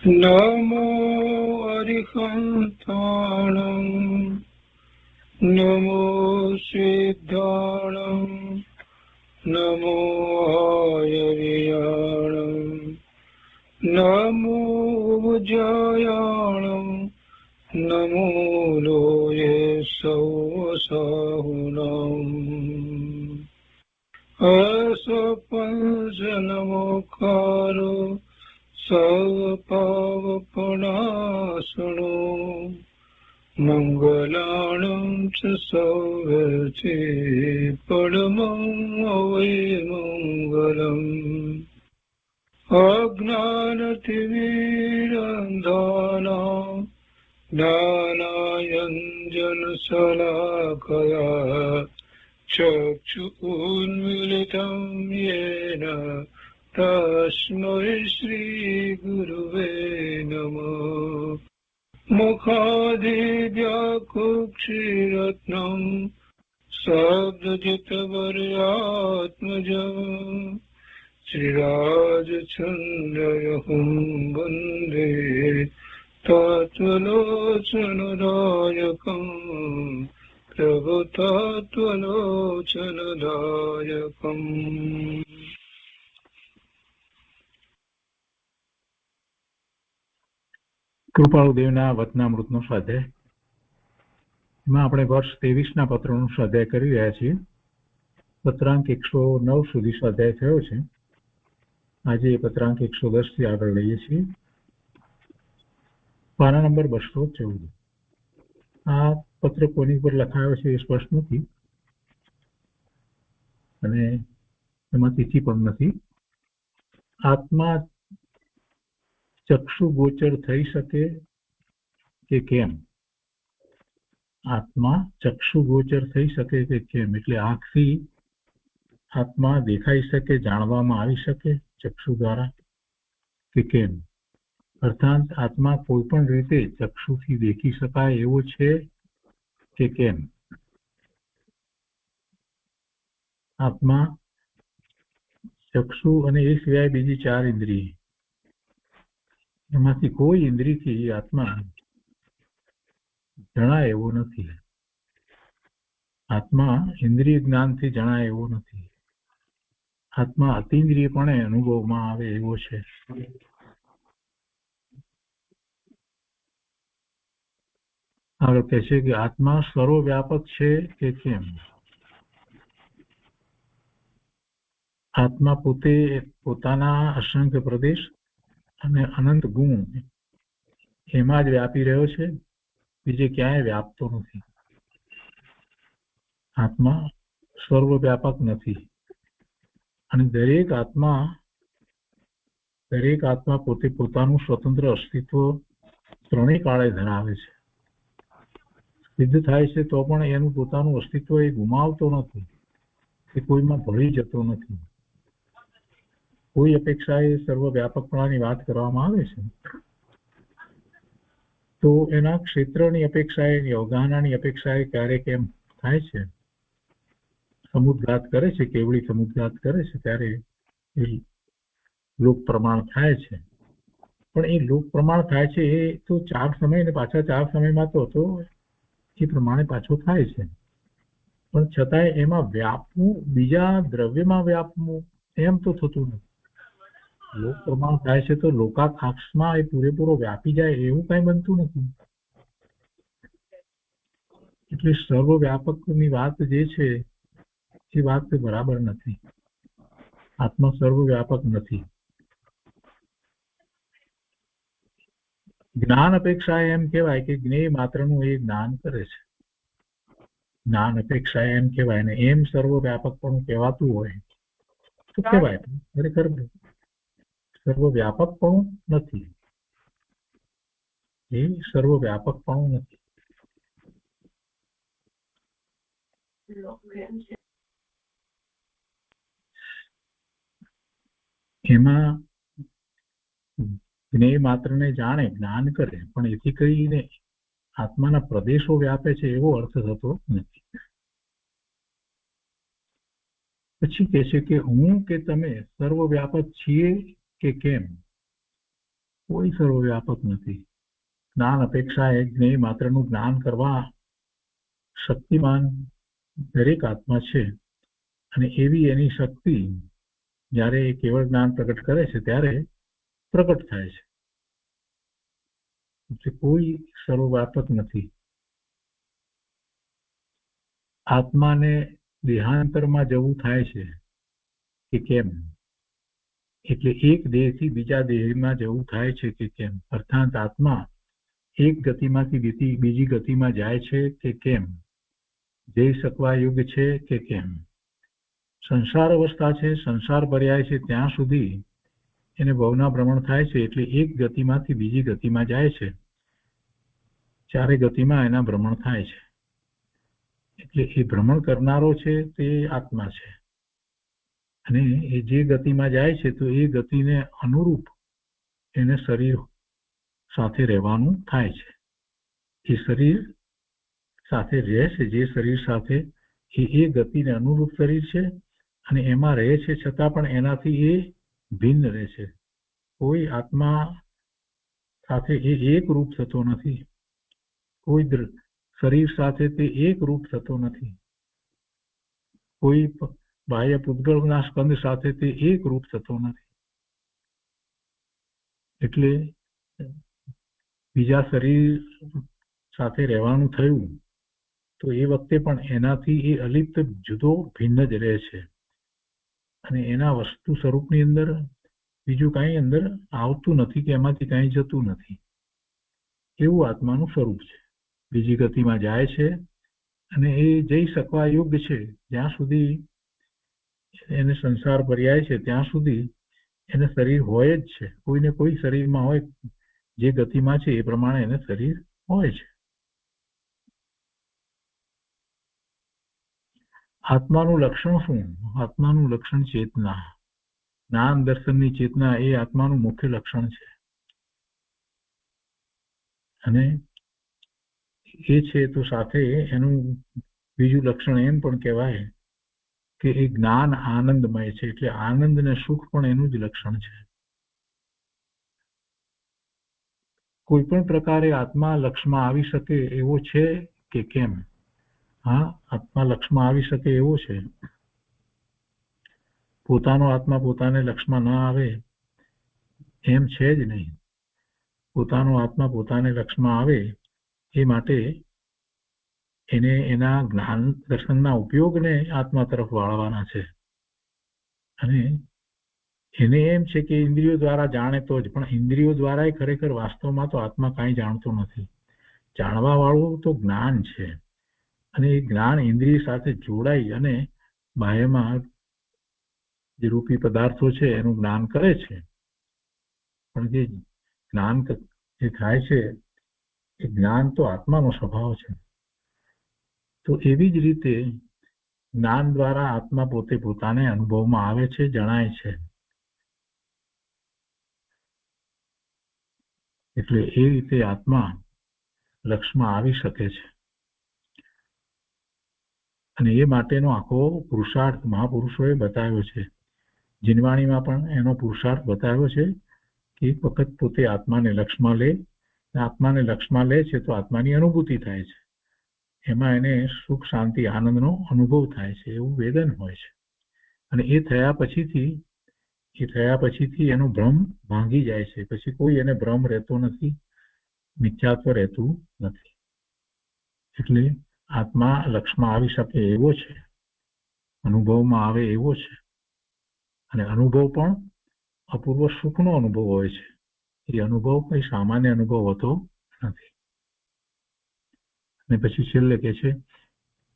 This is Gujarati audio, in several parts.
નમો અરિહંતાણં નમો સિદ્ધાણં નમો આયર્યાણં નમો જયાણં નમો લોયે સૌસાહુનમ અસપંસ નમોકારો સર્વપાવપનાશનો મંગલાણં ચ સૌવર્ચે પરમં અવૈમંગલમ અજ્ઞાનતિમિરંધાનાં જ્ઞાનાંજનશલાકયા ચક્ષુન્મીલિतं येन તસ્मै શ્રીગુરુવે નમઃ મુખાદિવ્યાકુક્ષિરત્નં શબ્દજિતવર્યાત્મજં શ્રીરાજચन्द्रयहुं વन्दે તત્વલોચનદાયકम् પ્રભુતત્વલોચનદાયકम्. કૃપાળુદેવના વચનામૃતનો સ્વાધ્યાય. એમાં આપણે વર્ષ 23ના પત્રનો સ્વાધ્યાય કરી રહ્યા છીએ. પત્રાંક 109 સુધી સ્વાધ્યાય થયો છે. આજે પત્રાંક 110 થી આગળ લઈએ છીએ. પાના નંબર 214. આ પત્ર કોની પર લખાયો છે એ સ્પષ્ટ નથી અને એમાં તિથિ પણ નથી. આત્મા ચક્ષુ ગોચર થઈ શકે કે કેમ? આત્મા ચક્ષુ ગોચર થઈ શકે કે કેમ એટલે આંખથી આત્મા દેખાઈ શકે, જાણવામાં આવી શકે ચક્ષુ દ્વારા કે કેમ? અર્થાત આત્મા કોઈ પણ રીતે ચક્ષુથી દેખી શકાય એવો છે કે કેમ? આત્મા ચક્ષુ અને એ સિવાય બીજી 4 ઇન્દ્રિય, એમાંથી કોઈ ઇન્દ્રિયથી આત્મા જણાય એવો નથી. આત્મા ઇન્દ્રિય જ્ઞાનથી જણાય એવો નથી. આત્મા અતિન્દ્રિયપણે અનુભવમાં આવે એવો છે. આગળ કહે છે કે આત્મા સર્વવ્યાપક છે કે કેમ? આત્મા પોતે પોતાના અસંખ્ય પ્રદેશ અને અનંત ગુણ એમાં જ વ્યાપી રહ્યો છે, બીજે ક્યાંય વ્યાપતો નથી. આત્મા સર્વવ્યાપક નથી અને દરેક આત્મા પોતે પોતાનું સ્વતંત્ર અસ્તિત્વ ત્રણેય કાળે ધરાવે છે. સિદ્ધ થાય છે તો પણ એનું પોતાનું અસ્તિત્વ એ ગુમાવતો નથી, એ કોઈમાં ભળી જતો નથી. કોઈ અપેક્ષાએ સર્વવ્યાપકપણાની વાત કરવામાં આવે છે તો એના ક્ષેત્રની અપેક્ષાએ, અવગાહનાની અપેક્ષાએ ક્યારેક એમ થાય છે, સમુદ્ઘાત કરે છે, કેવળી સમુદ્ઘાત કરે છે ત્યારે એ લોક પ્રમાણ થાય છે. પણ એ લોક પ્રમાણ થાય છે એ તો 4 સમય ને પાછા 4 સમયમાં તો એ પ્રમાણે પાછો થાય છે. પણ છતાંય એમાં વ્યાપવું, બીજા દ્રવ્યમાં વ્યાપવું એમ તો થતું નથી. લોક પ્રમાણ થાય છે તો લોકાકાશમાં એ પૂરેપૂરો વ્યાપી જાય એવું કઈ બનતું નથી. એટલે સર્વવ્યાપકની વાત જે છે એ વાત બરાબર નથી. આત્મા સર્વવ્યાપક નથી. જ્ઞાન અપેક્ષા એમ કહેવાય કે જ્ઞેય માત્રનું એ જ્ઞાન કરે છે. જ્ઞાન અપેક્ષા એમ કહેવાય ને એમ સર્વવ્યાપક પણ કહેવાતું હોય તો કહેવાય. ખરેખર સર્વવ્યાપક પણ નથી. એ સર્વવ્યાપક પણ નથી. એમાં જ્ઞેય માત્રને જાણે, જ્ઞાન કરે, પણ એથી કરીને આત્માના પ્રદેશો વ્યાપે છે એવો અર્થ થતો નથી. પછી કહે છે કે હું કે તમે સર્વવ્યાપક છીએ કે કેમ? કોઈ સર્વવ્યાપક નથી. જ્ઞાન અપેક્ષાએ જ્ઞેય માત્રનું જ્ઞાન કરવા શક્તિમાન દરેક આત્મા છે, અને એવી એની શક્તિ જ્યારે એ કેવળ જ્ઞાન પ્રગટ કરે છે ત્યારે પ્રગટ થાય છે. એટલે કોઈ સર્વવ્યાપક નથી. આત્માને દેહાંતરમાં જવું થાય છે કે કેમ? એટલે એક દેહથી બીજા દેહમાં જવું થાય છે કે કેમ? અર્થાત આત્મા એક ગતિમાંથી બીજી ગતિમાં જાય છે કે કેમ? જઈ શકવા યોગ્ય છે કે કેમ? સંસાર અવસ્થા છે, સંસાર પર્યાય છે, ત્યાં સુધી એને ભવના ભ્રમણ થાય છે. એટલે એક ગતિમાંથી બીજી ગતિમાં જાય છે, ચારે ગતિમાં એના ભ્રમણ થાય છે. એટલે એ ભ્રમણ કરનારો છે તે આત્મા છે, અને એ જે ગતિમાં જાય છે તો એ ગતિને અનુરૂપ એને શરીર સાથે રહેવાનું થાય છે. એ શરીર સાથે રહે છે, જે શરીર સાથે એ ગતિને અનુરૂપ શરીર છે, અને એમાં રહે છે, છતાં પણ એનાથી એ ભિન્ન રહે છે. કોઈ આત્મા સાથે એ એક રૂપ થતો નથી. કોઈ શરીર સાથે તે એક રૂપ થતો નથી. કોઈ બાહ્ય પૂતગળના સ્કંદ સાથે તે એક રૂપ થતો નથી. એટલે બીજા શરીર સાથે રહેવાનું થયું તો એ વખતે પણ એનાથી એ અલિપ્ત જુદો ભિન્ન જ રહે છે, અને એના વસ્તુ સ્વરૂપની અંદર બીજું કાંઈ અંદર આવતું નથી કે એમાંથી કાંઈ જતું નથી. એવું આત્માનું સ્વરૂપ છે. બીજી ગતિમાં જાય છે, અને એ જઈ શકવા યોગ્ય છે. જ્યાં સુધી એને સંસાર પર્યાય છે ત્યાં સુધી એને શરીર હોય જ છે. કોઈને કોઈ શરીરમાં હોય, જે ગતિમાં છે એ પ્રમાણે એને શરીર હોય છે. આત્માનું લક્ષણ શું? આત્માનું લક્ષણ ચેતના. જ્ઞાન દર્શનની ચેતના એ આત્માનું મુખ્ય લક્ષણ છે. અને એ છે તો સાથે એનું બીજું લક્ષણ એમ પણ કહેવાય કે એ જ્ઞાન આનંદમય છે. એટલે આનંદ ને સુખ પણ એનું જ લક્ષણ છે. કોઈ પણ પ્રકારે આત્મા લક્ષમાં આવી શકે એવો છે કે કેમ? હા, આત્મા લક્ષમાં આવી શકે એવો છે. પોતાનો આત્મા પોતાને લક્ષમાં ન આવે એમ છે જ નહીં. પોતાનો આત્મા પોતાને લક્ષમાં આવે એ માટે એને એના જ્ઞાન દર્શનના ઉપયોગને આત્મા તરફ વાળવાના છે. અને એને એમ છે કે ઇન્દ્રિયો દ્વારા જાણે તો જ, પણ ઇન્દ્રિયો દ્વારા ખરેખર વાસ્તવમાં તો આત્મા કાંઈ જાણતો નથી. જાણવા વાળું તો જ્ઞાન છે, અને એ જ્ઞાન ઇન્દ્રિય સાથે જોડાઈ અને બાહ્યમાં જે રૂપી પદાર્થો છે એનું જ્ઞાન કરે છે. પણ જે જ્ઞાન જે થાય છે એ જ્ઞાન તો આત્માનો સ્વભાવ છે. તો એવી જ રીતે જ્ઞાન દ્વારા આત્મા પોતે પોતાને અનુભવમાં આવે છે, જણાય છે. એટલે એ રીતે આત્મા લક્ષમાં આવી શકે છે. અને એ માટેનો આખો પુરુષાર્થ મહાપુરુષોએ બતાવ્યો છે. જીનવાણીમાં પણ એનો પુરુષાર્થ બતાવ્યો છે કે એક વખત પોતે આત્માને લક્ષમાં લે. આત્માને લક્ષમાં લે છે તો આત્માની અનુભૂતિ થાય છે. એમાં એને સુખ, શાંતિ, આનંદનો અનુભવ થાય છે, એવું વેદન હોય છે. અને એ થયા પછીથી એનો ભ્રમ ભાંગી જાય છે. પછી કોઈ એને ભ્રમ રહેતો નથી, મિથ્યાત્વ રહેતું નથી. એટલે આત્મા લક્ષમાં આવી શકે એવો છે, અનુભવમાં આવે એવો છે. અને અનુભવ પણ અપૂર્વ સુખનો અનુભવ હોય છે. એ અનુભવ કઈ સામાન્ય અનુભવ હોતો નથી. અને પછી છેલ્લે કહે છે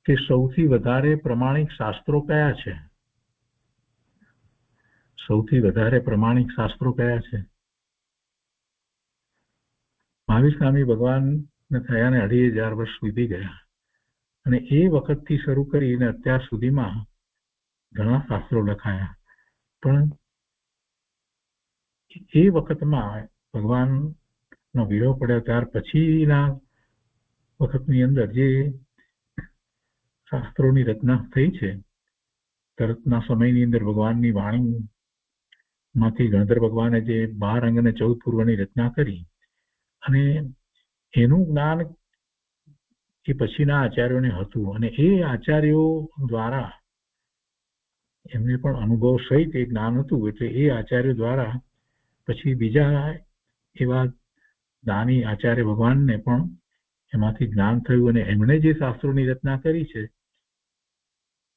કે સૌથી વધારે પ્રમાણિક શાસ્ત્રો કયા છે? સૌથી વધારે પ્રમાણિક શાસ્ત્રો કયા છે? મહાવીર સ્વામી ભગવાનને થયાને 2500 વર્ષ વીતી ગયા, અને એ વખતથી શરૂ કરીને અત્યાર સુધીમાં ઘણા શાસ્ત્રો લખાયા. પણ એ વખતમાં ભગવાનનો વિરોહ પડ્યો ત્યાર પછીના વખતની અંદર જે શાસ્ત્રોની રચના થઈ છે, તરતના સમયની અંદર ભગવાનની વાણી માંથી ગણધર ભગવાને જે 12 અંગ અને 14 પૂર્વની રચના કરી અને એનું જ્ઞાન એ પછીના આચાર્યોને હતું અને એ આચાર્યો દ્વારા એમને પણ અનુભવ સહિત એ જ્ઞાન હતું એટલે એ આચાર્યો દ્વારા પછી બીજા એવા દાની આચાર્ય ભગવાનને પણ એમાંથી જ્ઞાન થયું અને એમણે જે શાસ્ત્રોની રચના કરી છે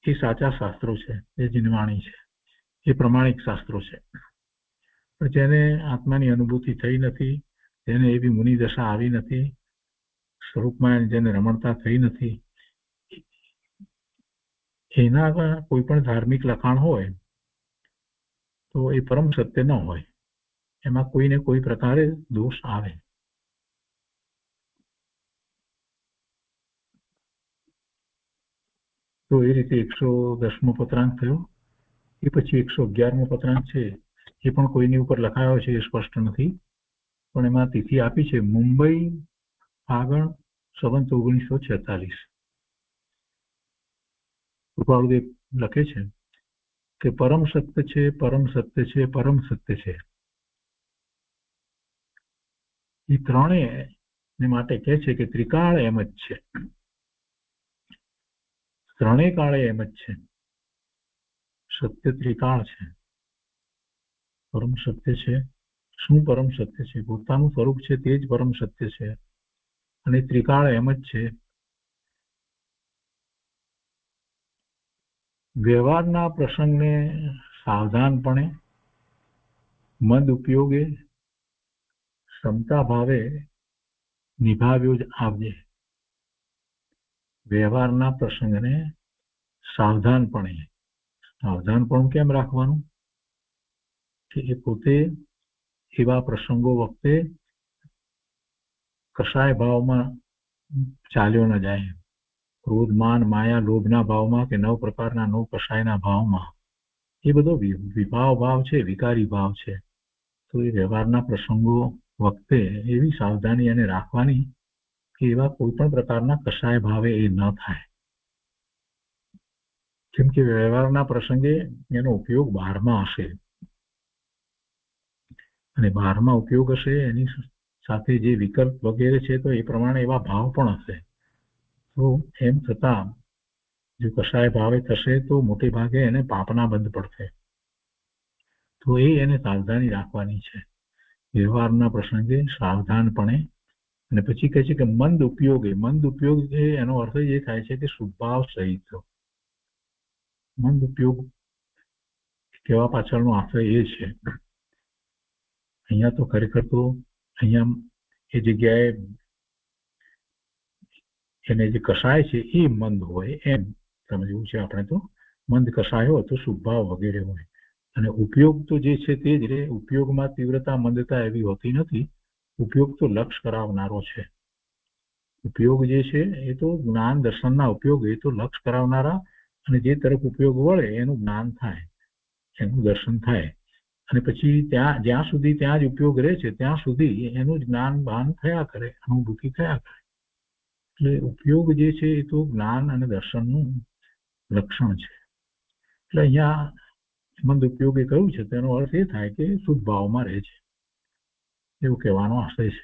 એ સાચા શાસ્ત્રો છે, એ જીનવાણી છે, એ પ્રમાણિક શાસ્ત્રો છે. પણ જેને આત્માની અનુભૂતિ થઈ નથી, જેને એવી મુનિ દશા આવી નથી, સ્વરૂપમાં જેને રમણતા થઈ નથી, એના કોઈ પણ ધાર્મિક લખાણ હોય તો એ પરમ સત્ય ન હોય, એમાં કોઈને કોઈ પ્રકારે દોષ આવે. તો એ રીતે 110મો પત્રાંક થયો. એ પછી 111મો પત્રાંક છે એ પણ કોઈની ઉપર લખાયો છે એ સ્પષ્ટ નથી, પણ એમાં તિથિ આપી છે મુંબઈ ફાગણ સંવંત 1946. કૃપાળુદેવ લખે છે કે પરમ સત્ય છે, પરમ સત્ય છે, પરમ સત્ય છે. એ ત્રણેય માટે કહે છે કે ત્રિકાળ એમ જ છે, ત્રણેય કાળે એમ જ છે. સત્ય ત્રિકાળ છે. પરમ સત્ય છે. શું પરમ સત્ય છે? પોતાનું સ્વરૂપ છે તે જ પરમ સત્ય છે અને ત્રિકાળ એમ જ છે. વ્યવહારના પ્રસંગને સાવધાનપણે મંદ ઉપયોગે ક્ષમતા ભાવે નિભાવ્યો જ આવજે. વ્યવહારના પ્રસંગને સાવધાનપણે, સાવધાનપણું કેમ રાખવાનું કે એ પોતે એવા પ્રસંગો વખતે કશાય ભાવમાં ચાલ્યો ન જાય. ક્રોધ, માન, માયા, લોભના ભાવમાં કે 9 પ્રકારના 9 કશાયના ભાવમાં, એ બધો વિભાવ ભાવ છે, વિકારી ભાવ છે. તો એ વ્યવહારના પ્રસંગો વખતે એવી સાવધાની એને રાખવાની કે એવા કોઈ પણ પ્રકારના કશાય ભાવે એ ન થાય. કેમ કે વ્યવહારના પ્રસંગે એનો ઉપયોગ બહારમાં હશે અને બહારમાં ઉપયોગ હશે એની સાથે જે વિકલ્પ વગેરે છે તો એ પ્રમાણે એવા ભાવ પણ હશે. તો એમ છતાં જો કશાય ભાવે થશે તો મોટે ભાગે એને પાપના બંધ પડશે. તો એને સાવધાની રાખવાની છે વ્યવહારના પ્રસંગે સાવધાનપણે. અને પછી કહે છે કે મંદ ઉપયોગે, મંદ ઉપયોગ છે એનો અર્થ એ થાય છે કે શુભાવ સહિત. મંદ ઉપયોગ કહેવા પાછળનો આશય એ છે. અહીંયા તો ખરેખર તો અહીંયા એ જગ્યાએ એને જે કષાય છે એ મંદ હોય એમ સમજવું છે આપણે. તો મંદ કષાય હોય તો શુભાવ વગેરે હોય અને ઉપયોગ તો જે છે તે જ રે. ઉપયોગમાં તીવ્રતા મંદતા એવી હોતી નથી. ઉપયોગ તો લક્ષ કરાવનારો છે. ઉપયોગ જે છે એ તો જ્ઞાન દર્શનના ઉપયોગ, એ તો લક્ષ કરાવનારા અને જે તરફ ઉપયોગ વળે એનું જ્ઞાન થાય, એનું દર્શન થાય અને પછી ત્યાં જ્યાં સુધી ત્યાં જ ઉપયોગ રહે છે ત્યાં સુધી એનું જ્ઞાન ભાન થયા કરે, અનુભૂતિ થયા કરે. એટલે ઉપયોગ જે છે એ તો જ્ઞાન અને દર્શનનું લક્ષણ છે. એટલે અહીંયા મંદ ઉપયોગે કહ્યું છે તેનો અર્થ એ થાય કે શુદ્ધ ભાવમાં રહે છે એવું કહેવાનો આશય છે.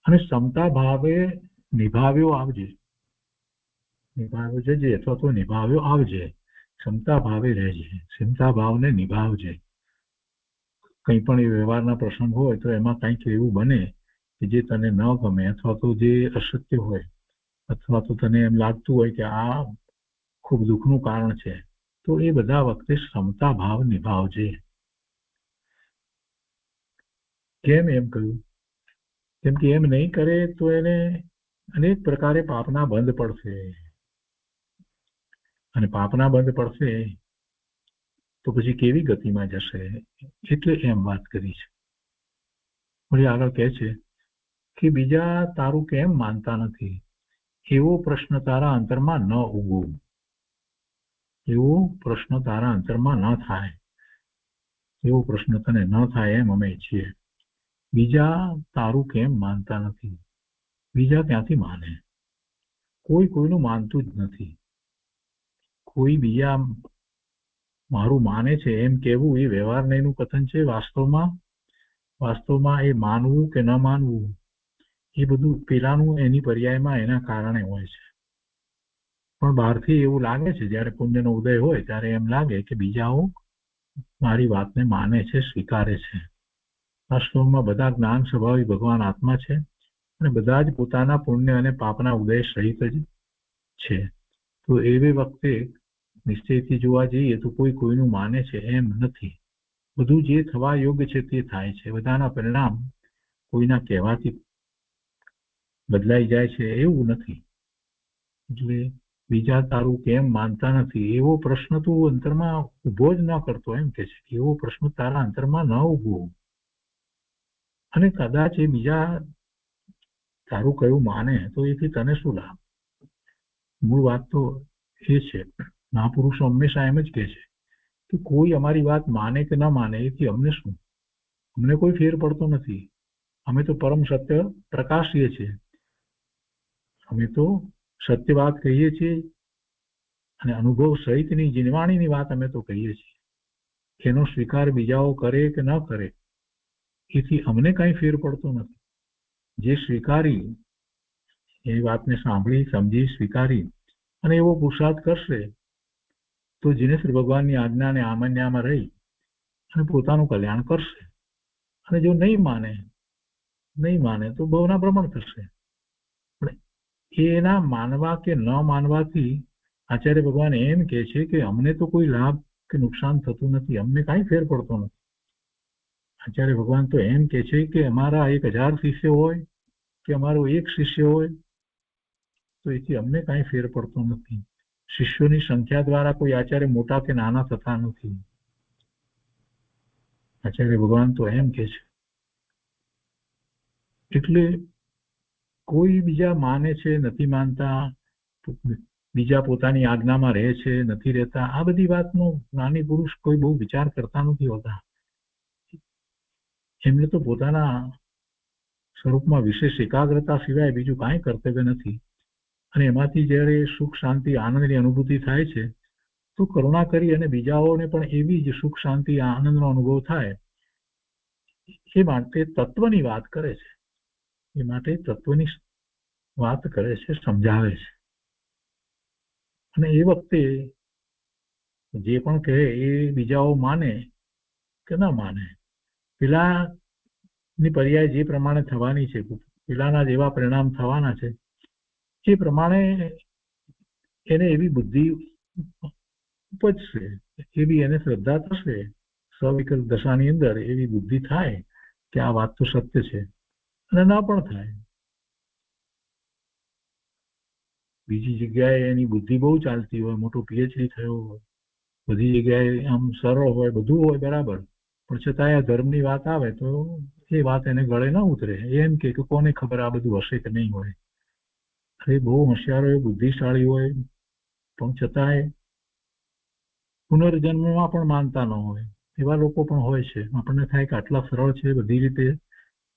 અને ક્ષમતા ભાવે નિભાવ્યો આવજે, નિભાવ્યો જજે અથવા તો નિભાવ્યો આવજે. ક્ષમતા ભાવે રહેજે, ક્ષમતા ભાવને નિભાવજે. કંઈ પણ એ વ્યવહારના પ્રસંગ હોય તો એમાં કંઈક એવું બને કે જે તને ન ગમે અથવા તો જે અસત્ય હોય અથવા તો તને એમ લાગતું હોય કે આ ખૂબ દુઃખનું કારણ છે, તો એ બધા વખતે ક્ષમતા ભાવ નિભાવજે. કેમ એમ કહ્યું? કેમ કે એમ નહીં કરે તો એને અનેક પ્રકારે પાપના બંધ પડશે અને પાપના બંધ પડશે તો પછી કેવી ગતિમાં જશે, એટલે એમ વાત કરી છે. વળી આગળ કહે છે કે બીજા તારું કેમ માનતા નથી એવો પ્રશ્ન તારા અંતરમાં ન ઉગો, એવો પ્રશ્ન તારા અંતરમાં ન થાય, એવો પ્રશ્ન તને ન થાય એમ અમે ઈચ્છીએ. બીજા તારું કેમ માનતા નથી? બીજા ક્યાંથી માને? કોઈ કોઈનું માનતું જ નથી. કોઈ બીજા મારું માને છે એમ કહેવું એ વ્યવહાર નહીંનું કથન છે. વાસ્તવમાં એ માનવું કે ન માનવું એ બધું પેલાનું એની પર્યાયમાં એના કારણે હોય છે. પણ બહારથી એવું લાગે છે, જ્યારે પુણ્યનો ઉદય હોય ત્યારે એમ લાગે કે બીજાઓ મારી વાતને માને છે, સ્વીકારે છે. વાસ્તવમાં બધા જ્ઞાન સ્વભાવી ભગવાન આત્મા છે અને બધા જ પોતાના પુણ્ય અને પાપના ઉદય સહિત જ છે. તો એવી વખતે નિશ્ચયથી જોવા જઈએ તો કોઈ કોઈનું માને છે એમ નથી. બધું જે થવા યોગ્ય છે તે થાય છે. બધાના પરિણામ કોઈના કહેવાથી બદલાઈ જાય છે એવું નથી. એટલે બીજા તારું કેમ માનતા નથી એવો પ્રશ્ન તું અંતરમાં ઉભો જ ન કરતો, એમ કે છે. એવો પ્રશ્ન તારા અંતરમાં ન ઉભો. અને કદાચ એ બીજા તારું કયું માને તો એથી તને શું લાભ? મૂળ વાત તો એ છે. મહાપુરુષો હંમેશા એમ જ કહે છે કે કોઈ અમારી વાત માને કે ન માને એથી અમને શું? અમને કોઈ ફેર પડતો નથી. અમે તો પરમ સત્ય પ્રકાશીએ છીએ. અમે તો સત્ય વાત કહીએ છીએ અને અનુભવ સહિતની જીનવાણીની વાત અમે તો કહીએ છીએ. એનો સ્વીકાર બીજાઓ કરે કે ન કરે એથી અમને કઈ ફેર પડતો નથી. જે સ્વીકારી એ વાતને સાંભળી, સમજી, સ્વીકારી અને એવો પુરુષાર્થ કરશે તો જીનેશ્વર ભગવાનની આજ્ઞાને આમન્યામાં રહી અને પોતાનું કલ્યાણ કરશે. અને જો નહીં માને તો ભવના ભ્રમણ થશે. પણ એના માનવા કે ન માનવાથી આચાર્ય ભગવાન એમ કહે છે કે અમને તો કોઈ લાભ કે નુકસાન થતું નથી, અમને કાંઈ ફેર પડતો નથી. આચાર્ય ભગવાન તો એમ કહે છે કે અમારા 1000 શિષ્ય હોય કે અમારો એક શિષ્ય હોય તો એથી અમને કાંઈ ફેર પડતો નથી. શિષ્યોની સંખ્યા દ્વારા કોઈ આચાર્ય મોટા કે નાના થતા નથી. આચાર્ય ભગવાન તો એમ કહે છે. એટલે કોઈ બીજા માને છે, નથી માનતા, બીજા પોતાની આજ્ઞામાં રહે છે, નથી રહેતા, આ બધી વાતનો જ્ઞાની પુરુષ કોઈ બહુ વિચાર કરતા નથી હોતા. એમને તો પોતાના સ્વરૂપમાં વિશેષ એકાગ્રતા સિવાય બીજું કાંઈ કર્તવ્ય નથી. અને એમાંથી જ્યારે સુખ, શાંતિ, આનંદની અનુભૂતિ થાય છે તો કરુણા કરી અને બીજાઓને પણ એવી જ સુખ, શાંતિ, આનંદનો અનુભવ થાય એ માટે તત્વની વાત કરે છે. એ માટે તત્વની વાત કરે છે, સમજાવે છે. અને એ વખતે જે પણ કહે એ બીજાઓ માને કે ન માને, પેલાની પર્યાય જે પ્રમાણે થવાની છે, પેલાના જેવા પરિણામ થવાના છે એ પ્રમાણે એને એવી બુદ્ધિ ઉપજશે, એવી એને શ્રદ્ધા થશે, સવિકલ્પ દશાની અંદર એવી બુદ્ધિ થાય કે આ વાત તો સત્ય છે. અને ના પણ થાય. બીજી જગ્યાએ એની બુદ્ધિ બહુ ચાલતી હોય, મોટો પીએચડી થયો હોય, બધી જગ્યાએ આમ સરળ હોય, બધું હોય બરાબર, પણ છતાંય આ ધર્મની વાત આવે તો એ વાત એને ગળે ન ઉતરે. એમ કે કોને ખબર આ બધું હશે કે નહીં હોય. એ બહુ હોશિયાર હોય, બુદ્ધિશાળી હોય, પણ છતાંય પુનર્જન્મમાં પણ માનતા ન હોય એવા લોકો પણ હોય છે. આપણને થાય કે આટલા સરળ છે, બધી રીતે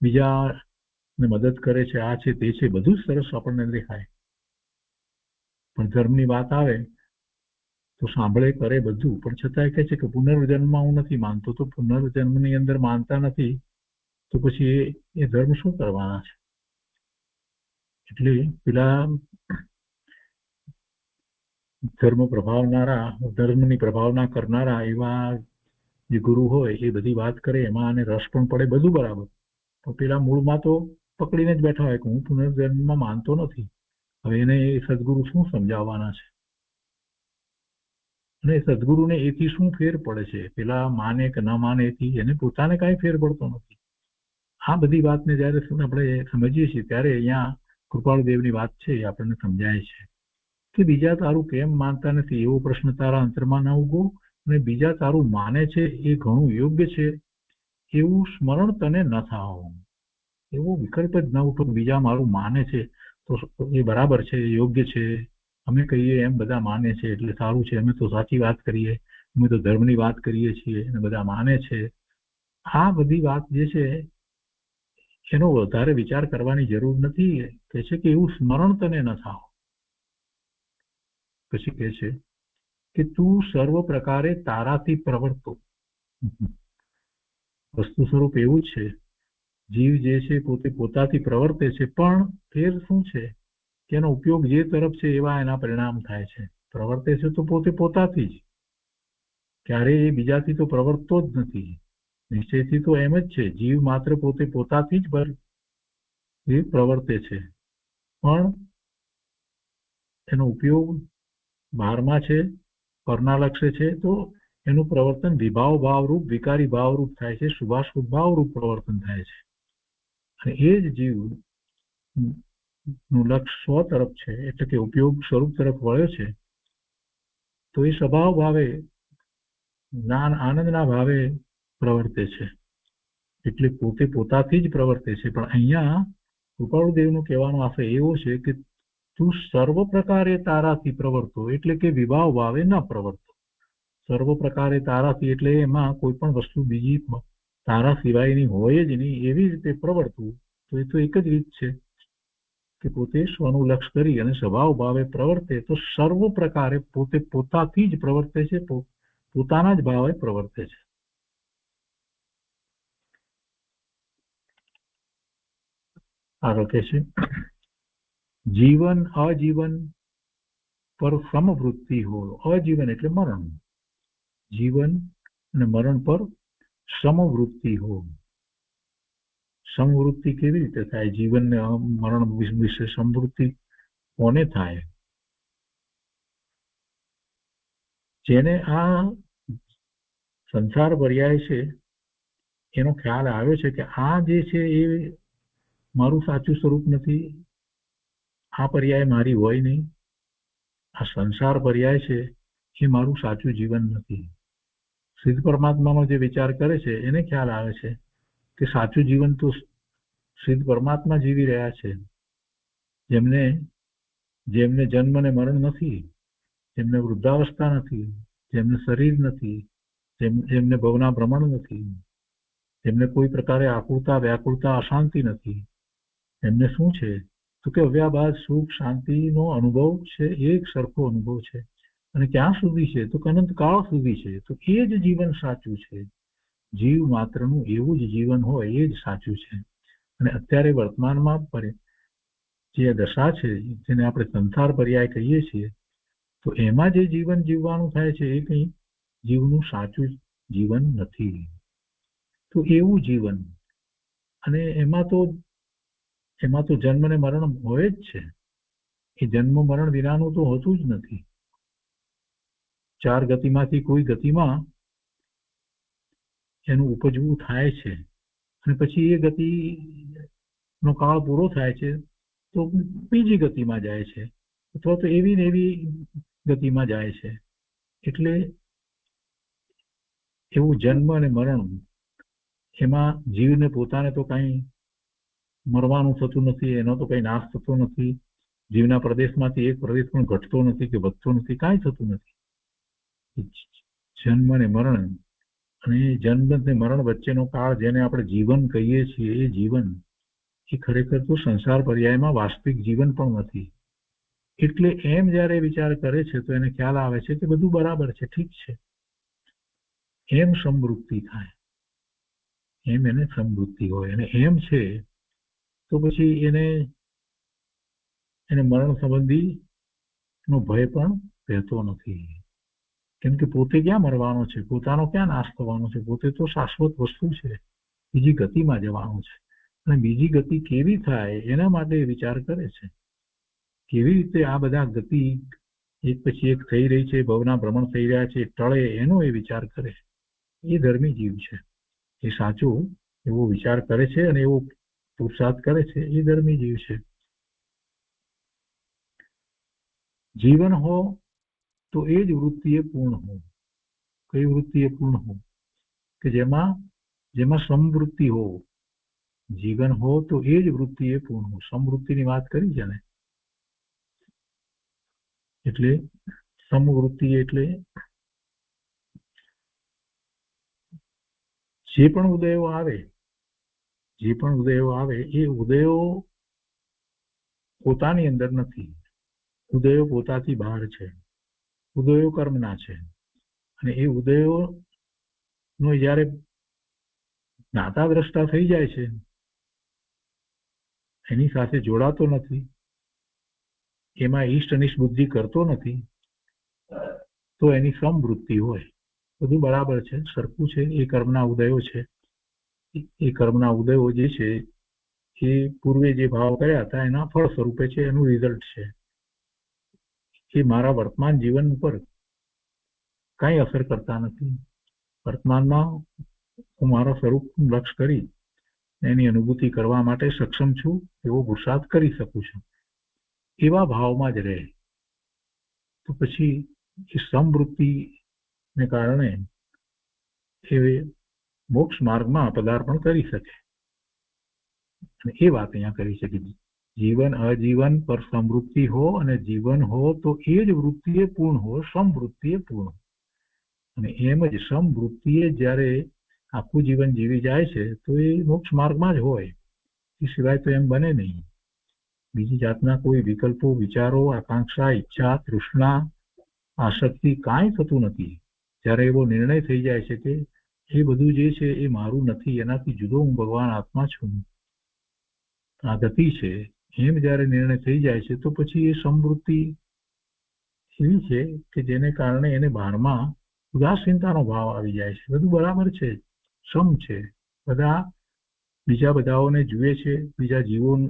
બીજાને મદદ કરે છે, આ છે તે છે, બધું જ સરસ આપણને દેખાય, પણ ધર્મની વાત આવે તો સાંભળે, કરે બધું, પણ છતાંય કહે છે કે પુનર્જન્મમાં હું નથી માનતો. તો પુનર્જન્મની અંદર માનતા નથી તો પછી એ ધર્મ શું કરવાના છે? એટલે પેલા ધર્મની પ્રભાવના કરનારા એવા જે ગુરુ હોય એ બધી વાત કરે, એમાં અને રસ પણ પડે, બધું બરાબર, પણ પેલા મૂળમાં તો પકડીને જ બેઠા હોય કે હું પુનર્જન્મમાં માનતો નથી. હવે એને એ સદગુરુ શું સમજાવવાના છે? અને સદગુરુને એથી શું ફેર પડે છે? પેલા માને કે ન માને એથી એને પોતાને કાંઈ ફેર પડતો નથી. આ બધી વાતને જયારે આપણે સમજીએ છીએ ત્યારે અહીંયા કૃપાળુદેવની વાત છે એ આપણને સમજાય છે કે બીજા તારું કેમ માનતા નથી એવો પ્રશ્ન તારા અંતરમાં ન ઉગો, અને બીજા તારું માને છે એ ઘણું યોગ્ય છે એવું સ્મરણ તને ન થાવ. એવો વિકલ્પ જ ન ઉઠો બીજા મારું માને છે તો એ બરાબર છે, યોગ્ય છે, અમે કહીએ એમ બધા માને છે એટલે સારું છે, અમે તો સાચી વાત કરીએ, અમે તો ધર્મની વાત કરીએ છીએ અને બધા માને છે. આ બધી વાત જે છે એનો વધારે વિચાર કરવાની જરૂર નથી. કે છે કે એવું સ્મરણ તને ન થાવ. પછી કહે છે કે તું સર્વ પ્રકારે તારાથી પ્રવર્તો. વસ્તુ સ્વરૂપ એવું છે, જીવ જે છે પોતે પોતાથી પ્રવર્તે છે, પણ ફેર શું છે કે એનો ઉપયોગ જે તરફ છે એવા એના પરિણામ થાય છે. પ્રવર્તે છે તો પોતે પોતાથી જ, ક્યારેય એ બીજાથી તો પ્રવર્તતો જ નથી. નિશ્ચયથી તો એમ જ છે, જીવ માત્ર પોતે પોતાથી જ પ્રવર્તે છે, પણ એનો ઉપયોગ બહારમાં છે, પરના લક્ષ્ય છે, તો એનું પ્રવર્તન વિભાવ ભાવરૂપ, વિકારી ભાવરૂપ થાય છે, શુભાશુભ ભાવરૂપ પ્રવર્તન થાય છે. અને એ જ જીવ નું લક્ષ્ય સ્વ તરફ છે, એટલે કે ઉપયોગ સ્વરૂપ તરફ વળ્યો છે, તો એ સ્વભાવ ભાવે જ્ઞાન આનંદના ભાવે પ્રવર્તે છે. એટલે પોતે પોતાથી જ પ્રવર્તે છે. પણ અહીંયા કૃપાળુદેવનો કહેવાનો આશય એવો છે કે તું સર્વ પ્રકારે તારાથી પ્રવર્તો, એટલે કે વિભાવ ભાવે ન પ્રવર્તો. સર્વ પ્રકારે તારાથી એટલે એમાં કોઈ પણ વસ્તુ બીજી તારા સિવાયની હોય જ નહીં એવી રીતે પ્રવર્તવું, તો એ તો એક જ રીત છે કે પોતે સ્વનું લક્ષ્ય કરી અને સ્વભાવ ભાવે પ્રવર્તે, તો સર્વ પ્રકારે પોતે પોતાથી જ પ્રવર્તે છે, પોતાના જ ભાવે પ્રવર્તે છે. આગળ કહે છે, જીવન અજીવન પર સમવૃત્તિ હો. અજીવન એટલે મરણ, જીવન અને મરણ પર સમવૃત્તિ હો. સમવૃત્તિ કેવી રીતે થાય? જીવન ને મરણ વિશે સમવૃત્તિ કોને થાય? જેને આ સંસાર પર્યાય છે એનો ખ્યાલ આવ્યો છે કે આ જે છે એ મારું સાચું સ્વરૂપ નથી, આ પર્યાય મારી હોય નહીં, આ સંસાર પર્યાય છે એ મારું સાચું જીવન નથી. સિદ્ધ પરમાત્માનો જે વિચાર કરે છે એને ખ્યાલ આવે છે કે સાચું જીવન તો સિદ્ધ પરમાત્મા જીવી રહ્યા છે, જેમને જન્મ ને મરણ નથી, જેમને વૃદ્ધાવસ્થા નથી, જેમને શરીર નથી, જેમને ભવના ભ્રમણ નથી, જેમને કોઈ પ્રકારે આકુરતા વ્યાકુળતા અશાંતિ નથી. એમને શું છે તો કે અવ્યાભાસ સુખ શાંતિનો અનુભવ છે, એક સરખો અનુભવ છે. અને ક્યાં સુધી છે તો અનંત કાળ સુધી છે. તો એ જ જીવન સાચું છે. જીવ માત્રનું એવું જ જીવન હોય એ જ સાચું છે. અને અત્યારે વર્તમાનમાં જે દશા છે જેને આપણે સંસાર પર્યાય કહીએ છીએ, તો એમાં જે જીવન જીવવાનું થાય છે એ કંઈ જીવનું સાચું જીવન નથી. તો એવું જીવન, અને એમાં તો જન્મ ને મરણ હોય જ છે. એ જન્મ મરણ વિનાનું તો હોતું જ નથી. ચાર ગતિમાંથી કોઈ ગતિમાં એનું ઉપજવું થાય છે, અને પછી એ ગતિનો કાળ પૂરો થાય છે તો બીજી ગતિમાં જાય છે, અથવા તો એવી ને એવી ગતિમાં જાય છે. એટલે એવું જન્મ અને મરણ, એમાં જીવને પોતાને તો કઈ મરવાનું થતું નથી, એનો તો કઈ નાશ થતો નથી. જીવના પ્રદેશમાંથી એક પ્રદેશ પણ ઘટતો નથી કે વધતો નથી, કાંઈ થતું નથી. જન્મ અને મરણ, અને જન્મ અને મરણ વચ્ચેનો કાળ જેને આપણે જીવન કહીએ છીએ, એ જીવન એ ખરેખર તો સંસાર પર્યાયમાં વાસ્તવિક જીવન પણ નથી. એટલે એમ જયારે વિચાર કરે છે તો એને ખ્યાલ આવે છે કે બધું બરાબર છે, ઠીક છે, એમ સમવૃત્તિ થાય, એમ એને સમવૃત્તિ હોય. અને એમ છે તો પછી એને મરણ સંબંધી નો ભય પણ રહેતો નથી. કેમ કે પોતે ક્યાં મરવાનો છે, પોતાનો ક્યાં નાશ થવાનો છે, પોતે તો શાશ્વત વસ્તુ છે, બીજી ગતિમાં જવાનું છે. અને બીજી ગતિ કેવી થાય એના માટે વિચાર કરે છે. કેવી રીતે આ બધા ગતિ એક પછી એક થઈ રહી છે, ભવના ભ્રમણ થઈ રહ્યા છે, ટળે એનો એ વિચાર કરે. એ ધર્મી જીવ છે, એ સાચું એવો વિચાર કરે છે અને એવો પુરુષાર્થ કરે છે, એ ધર્મી જીવ છે. જીવન હો તો એ જ વૃત્તિએ પૂર્ણ હો. કઈ વૃત્તિએ પૂર્ણ હો? કે જેમાં સમવૃત્તિ હો. જીવન હો તો એ જ વૃત્તિએ પૂર્ણ હો. સમવૃત્તિની વાત કરી છે ને, એટલે સમવૃત્તિ એટલે જે પણ ઉદયો આવે એ ઉદયો પોતાની અંદર નથી, ઉદયો પોતાથી બહાર છે. ઉદયો કર્મના છે, અને એ ઉદયો નો જયારે જ્ઞાતા દ્રષ્ટા થઈ જાય છે, એની સાથે જોડાતો નથી, એમાં ઈષ્ટ અનિષ્ટ બુદ્ધિ કરતો નથી, તો એની સમવૃત્તિ હોય, બધું બરાબર છે, સરખું છે, એ કર્મના ઉદયો છે. એ કર્મના ઉદયો જે છે એ પૂર્વે જે ભાવ કર્યા હતા એના ફળ સ્વરૂપે છે, એનું રિઝલ્ટ છે. એ મારા વર્તમાન જીવન ઉપર કઈ અસર કરતા નથી. વર્તમાનમાં હું મારા સ્વરૂપનું લક્ષ્ય કરી એની અનુભૂતિ કરવા માટે સક્ષમ છું, એવો પુરુષાર્થ કરી શકું છું. એવા ભાવમાં જ રહે તો પછી એ સમવૃત્તિને કારણે એ મોક્ષ માર્ગમાં પદાર્પણ કરી શકે. અને એ વાત અહીંયા કરી છે કે જીવન અજીવન પર સમવૃત્તિ હો અને જીવન હો તો એ જ વૃત્તિએ પૂર્ણ હો, સમવૃત્તિએ પૂર્ણ. અને એમ જ સમવૃત્તિએ જ્યારે આખું જીવન જીવી જાય છે તો એ મોક્ષ માર્ગમાં જ હોય, એ સિવાય તો એમ બને નહીં. બીજી જાતના કોઈ વિકલ્પો, વિચારો, આકાંક્ષા, ઈચ્છા, તૃષ્ણા, આસક્તિ કાંઈ થતું નથી. જ્યારે એવો નિર્ણય થઈ જાય છે કે એ બધું જે છે એ મારું નથી, એનાથી જુદો હું ભગવાન આત્મા છું, આ ગતિ છે, એમ જ્યારે નિર્ણય થઈ જાય છે તો પછી એ સમવૃત્તિ એવી છે કે જેને કારણે એને બહારમાં ઉદાસીનતાનો ભાવ આવી જાય છે. બધું બરાબર છે, સમ છે, બધા બીજા બધાઓને જુએ છે, બીજા જીવોના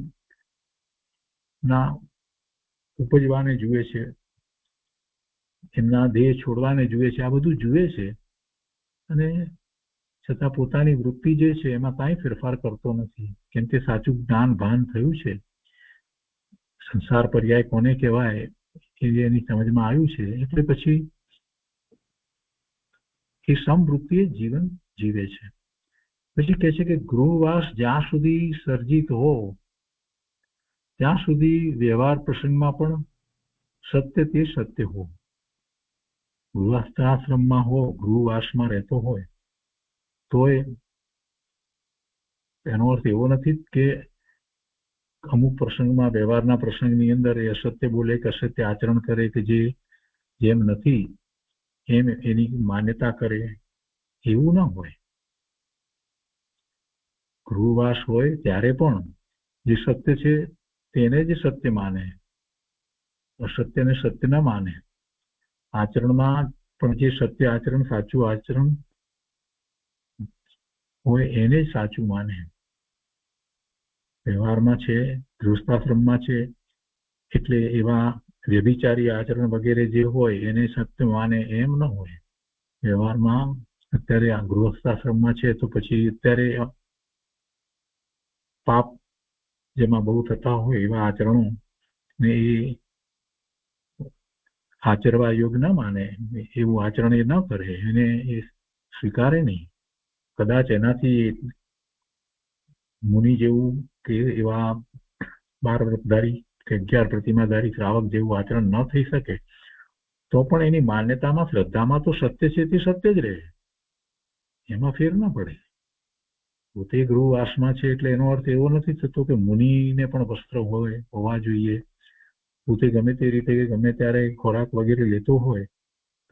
ઉપજવાને જુએ છે, એમના દેહ છોડવાને જુએ છે, આ બધું જુએ છે, અને છતાં પોતાની વૃત્તિ જે છે એમાં કાંઈ ફેરફાર કરતો નથી. કેમ કે સાચું જ્ઞાન ભાન થયું છે, સંસાર પર્યાય કોને કહેવાય એ એની સમજમાં આવ્યું છે, એટલે પછી એ સમવૃત્તિ જીવન જીવે છે. પછી કહે છે કે ગૃહવાસ જ્યાં સુધી સર્જિત હો ત્યાં સુધી વ્યવહાર પ્રસંગમાં પણ સત્ય તે સત્ય હો. ગૃહસ્થાશ્રમમાં હો, ગૃહવાસમાં રહેતો હોય તો એનો અર્થ એવો નથી કે અમુક પ્રસંગમાં, વ્યવહારના પ્રસંગની અંદર એ અસત્ય બોલે કે અસત્ય આચરણ કરે કે જેમ નથી એમ એની માન્યતા કરે, એવું ના હોય. ગૃહવાસ હોય ત્યારે પણ જે સત્ય છે તેને જ સત્ય માને, અસત્યને સત્ય ન માને. આચરણમાં પણ જે સત્ય આચરણ, સાચું આચરણ હોય એને જ સાચું માને. વ્યવહારમાં છે, ગૃહસ્થાશ્રમમાં છે એટલે એવા વ્યભિચારી આચરણ વગેરે જે હોય એને સત્ય માને એમ ન હોય. વ્યવહારમાં અત્યારે આ ગૃહસ્થાશ્રમમાં છે તો પછી અત્યારે પાપ જેમાં બહુ થતા હોય એવા આચરણો ને એ આચરવા યોગ્ય ન માને, એવું આચરણ એ ન કરે, એને એ સ્વીકારે નહીં. કદાચ એનાથી મુનિ જેવું કે એવા 12 વ્રતધારી કે 11 પ્રતિમાધારી શ્રાવક જેવું આચરણ ન થઈ શકે તો પણ એની માન્યતામાં, શ્રદ્ધામાં તો સત્ય છે તે સત્ય જ રહે, એમાં ફેર ના પડે. પોતે ગૃહવાસમાં છે એટલે એનો અર્થ એવો નથી થતો કે મુનિને પણ વસ્ત્ર હોવા જોઈએ, પોતે ગમે તે રીતે ગમે ત્યારે ખોરાક વગેરે લેતો હોય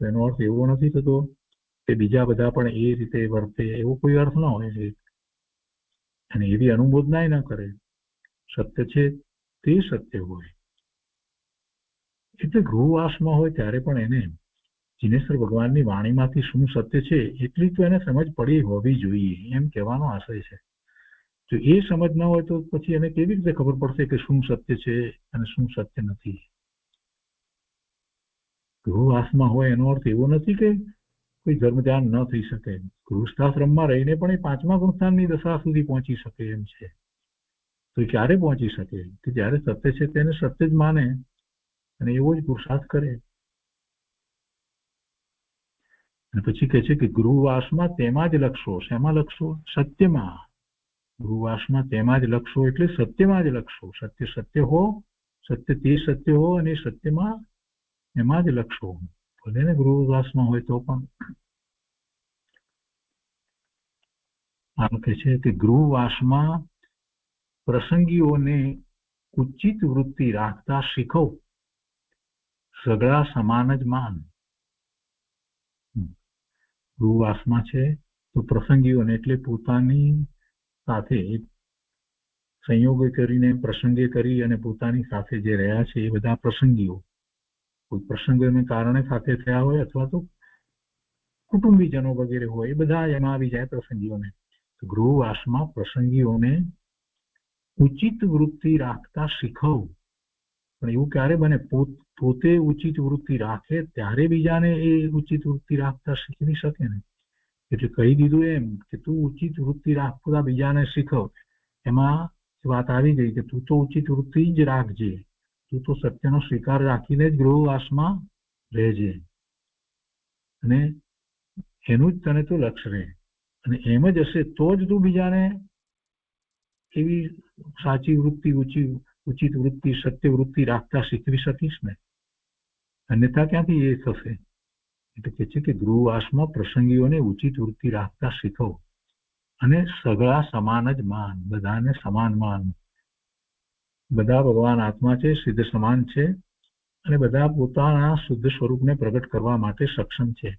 તો એનો અર્થ એવો નથી થતો કે બીજા બધા પણ એ રીતે વર્તે, એવો કોઈ અર્થ ના હોય. અને એવી અનુમોદના ન કરે. સત્ય છે તે સત્ય હોય. એટલે ગૃહવાસમાં હોય ત્યારે પણ એને જીનેશ્વર ભગવાનની વાણીમાંથી શું સત્ય છે એટલી તો એને સમજ પડી હોવી જોઈએ, એમ કહેવાનો આશય છે. જો એ સમજ ન હોય તો પછી એને કેવી રીતે ખબર પડશે કે શું સત્ય છે અને શું સત્ય નથી. ગૃહવાસમાં હોય એનો અર્થ એવો નથી કે કોઈ ધર્મ ધ્યાન ન થઈ શકે. ગૃહસ્થાશ્રમમાં રહીને પણ એ 5મા ગુણસ્થાનની દશા સુધી પહોંચી શકે એમ છે. તો એ ક્યારે પહોંચી શકે કે જ્યારે સત્ય છે તેને સત્ય જ માને અને એવો જ પુરુષાર્થ કરે. અને પછી કહે છે કે ગૃહવાસમાં તેમાં જ લક્ષો. શેમાં લક્ષો? સત્યમાં. ગૃહવાસમાં તેમાં જ લક્ષો એટલે સત્યમાં જ લક્ષો. સત્ય સત્ય હો, સત્ય તે સત્ય હો, અને સત્યમાં એમાં જ લક્ષો. ભલે ને ગૃહવાસમાં હોય તો પણ. આમ કહે છે કે ગૃહવાસમાં પ્રસંગીઓને ઉચિત વૃત્તિ રાખતા શીખવ, સગળા સમાન જ માન. ગૃહવાસમાં છે તો પ્રસંગીઓને એટલે પોતાની સાથે સંયોગ કરીને પ્રસંગે કરી અને પોતાની સાથે જે રહ્યા છે એ બધા પ્રસંગીઓ કોઈ પ્રસંગોને કારણે સાથે થયા હોય અથવા તો કુટુંબીજનો વગેરે હોય એ બધા એમાં આવી જાય પ્રસંગીઓને. ગૃહવાસમાં પ્રસંગીઓને ઉચિત વૃત્તિ રાખતા શીખવવું. પણ એવું ક્યારે બને પોતે ઉચિત વૃત્તિ રાખે ત્યારે બીજાને એ ઉચિત વૃત્તિ રાખતા શીખવી શકે ને. એટલે કહી દીધું એમ કે તું ઉચિત વૃત્તિ રાખતા બીજાને શીખવ. એમાં વાત આવી ગઈ કે તું તો ઉચિત વૃત્તિ જ રાખજે, તું તો સત્યનો સ્વીકાર રાખીને જ ગૃહવાસમાં રહેજે અને એનું જ તને તો લક્ષ્ય રહે. અને એમ જ હશે તો જ તું બીજાને એવી સાચી વૃત્તિ ઉચિત વૃત્તિ સત્ય વૃત્તિ રાખતા શીખવી શકીશ ને. અન્યથા ક્યાંથી એ થશે. એટલે કે છે કે ગૃહવાસમાં પ્રસંગીઓને ઉચિત વૃત્તિ રાખતા શીખવ અને સગળા સમાન જ માન, બધાને સમાન માન. બધા ભગવાન આત્મા છે, સિદ્ધ સમાન છે અને બધા પોતાના શુદ્ધ સ્વરૂપને પ્રગટ કરવા માટે સક્ષમ છે.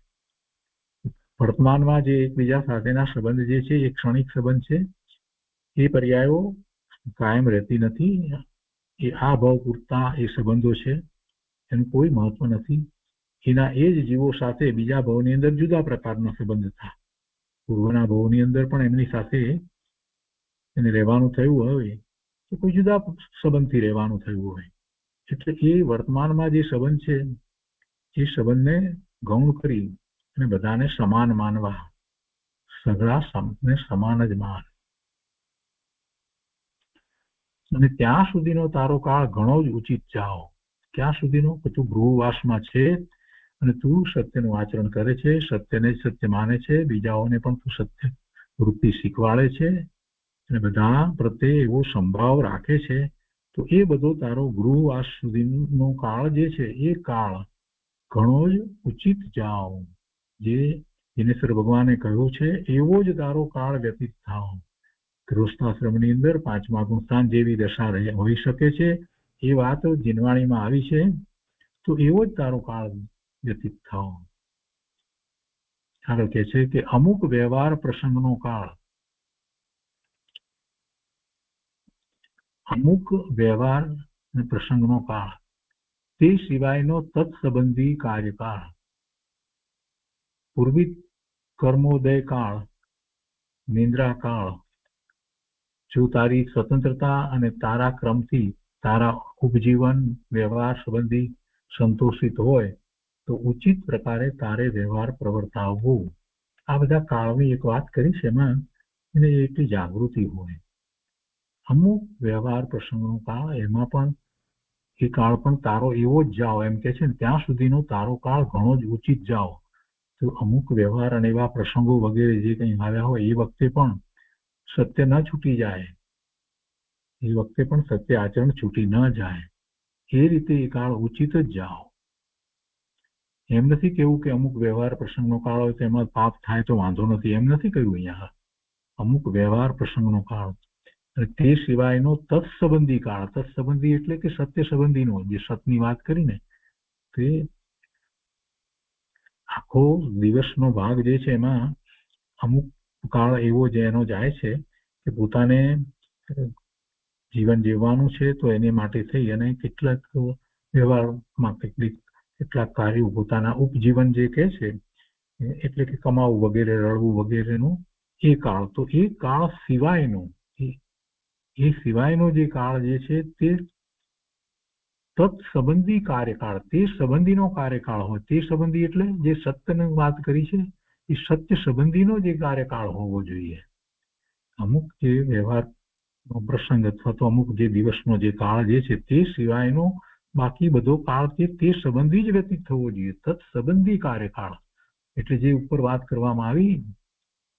વર્તમાનમાં જે એકબીજા સાથેના સંબંધ જે છે એ ક્ષણિક સંબંધ છે. એ પર્યાયો કાયમ રહેતી નથી. એ આ ભાવ પૂરતા એ સંબંધો છે, એનું કોઈ મહત્વ નથી. એના એ જ જીવો સાથે બીજા ભાવની અંદર જુદા પ્રકારનો સંબંધ થાય. પૂર્વના ભાવની અંદર પણ એમની સાથે એને રહેવાનું થયું હોય તો કોઈ જુદા સંબંધથી રહેવાનું થયું હોય. એટલે એ વર્તમાનમાં જે સંબંધ છે એ સંબંધને ગૌણ કરી અને બધાને સમાન માનવા, સગળા સમાન જ માન. અને ત્યાં સુધીનો તારો કાળ ઘણો જ ઉચિત જાઓ. ક્યાં સુધીનો? કે તું ગૃહવાસમાં છે અને તું સત્યનું આચરણ કરે છે, સત્યને જ સત્ય માને છે, બીજાઓને પણ તું સત્ય વૃત્તિ શીખવાડે છે અને બધા પ્રત્યે એવો સંભાવ રાખે છે. તો એ બધો તારો ગૃહવાસ સુધીનો કાળ જે છે એ કાળ ઘણો જ ઉચિત જાઓ. જે દિનેશ્વર ભગવાને કહ્યું છે એવો જ તારો કાળ વ્યતીત થાવ. ગૃહસ્થાશ્રમની અંદર 5મા ગુણસ્થાન જેવી દશા હોઈ શકે છે એ વાત જીનવાણીમાં આવી છે. તો એવો જ તારો કાળ વ્યતીત થાવ. આગળ કહે છે કે અમુક વ્યવહાર પ્રસંગનો કાળ, અમુક વ્યવહાર અને પ્રસંગનો કાળ, તે સિવાયનો તત્સંબંધી કાર્યકાળ, પૂર્વિત કર્મોદય કાળ, નિંદ્રા કાળ. જો તારી સ્વતંત્રતા અને તારા ક્રમથી તારા ઉપજીવન વ્યવહાર સંબંધી સંતોષિત હોય તો ઉચિત પ્રકારે તારે વ્યવહાર પ્રવર્તાવવો. આ બધા કાળની એક વાત કરી છે. એમાં એને એટલી જાગૃતિ હોય. અમુક વ્યવહાર પ્રસંગનો કાળ, એમાં પણ એ કાળ પણ તારો એવો જ જાઓ. એમ કે છે ને ત્યાં સુધીનો તારો કાળ ઘણો જ ઉચિત જાઓ. તો અમુક વ્યવહાર અને એવા પ્રસંગો વગેરે જે કંઈ આવ્યા હોય એ વખતે પણ સત્ય ન છૂટી જાય, એ વખતે પણ સત્ય આચરણ છૂટી ન જાય. એ રીતે એ કાળ ઉચિત જ જાઓ. એમ નથી કેવું કે અમુક વ્યવહાર પ્રસંગનો કાળ હોય તેમાં પાપ થાય તો વાંધો નથી, એમ નથી કહ્યું અહીંયા. અમુક વ્યવહાર પ્રસંગનો કાળ અને તે સિવાયનો તત્સંબંધી કાળ. તત્સંબંધી એટલે કે સત્ય સંબંધીનો, જે સતની વાત કરીને તે આખો દિવસનો ભાગ જે છે એમાં અમુક કાળ એવો જેનો જાય છે કે પોતાને જીવન જીવવાનું છે તો એને માટે થઈ અને કેટલાક વ્યવહારમાં કેટલાક કાર્યો પોતાના ઉપજીવન જે કહે છે એટલે કે કમાવું વગેરે, રળવું વગેરેનું એ કાળ. તો એ કાળ સિવાયનો, એ સિવાયનો જે કાળ જે છે તે તત્સંબંધી કાર્યકાળ, તે સંબંધીનો કાર્યકાળ હોય. તે સંબંધી એટલે જે સત્યની વાત કરી છે એ સત્ય સંબંધીનો જે કાર્યકાળ હોવો જોઈએ. અમુક જે વ્યવહારનો પ્રસંગ અથવા તો અમુક જે દિવસનો જે કાળ જે છે તે સિવાયનો બાકી બધો કાળ તે સંબંધી જ વ્યતીત થવો જોઈએ. તત્સંબંધી કાર્યકાળ એટલે જે ઉપર વાત કરવામાં આવી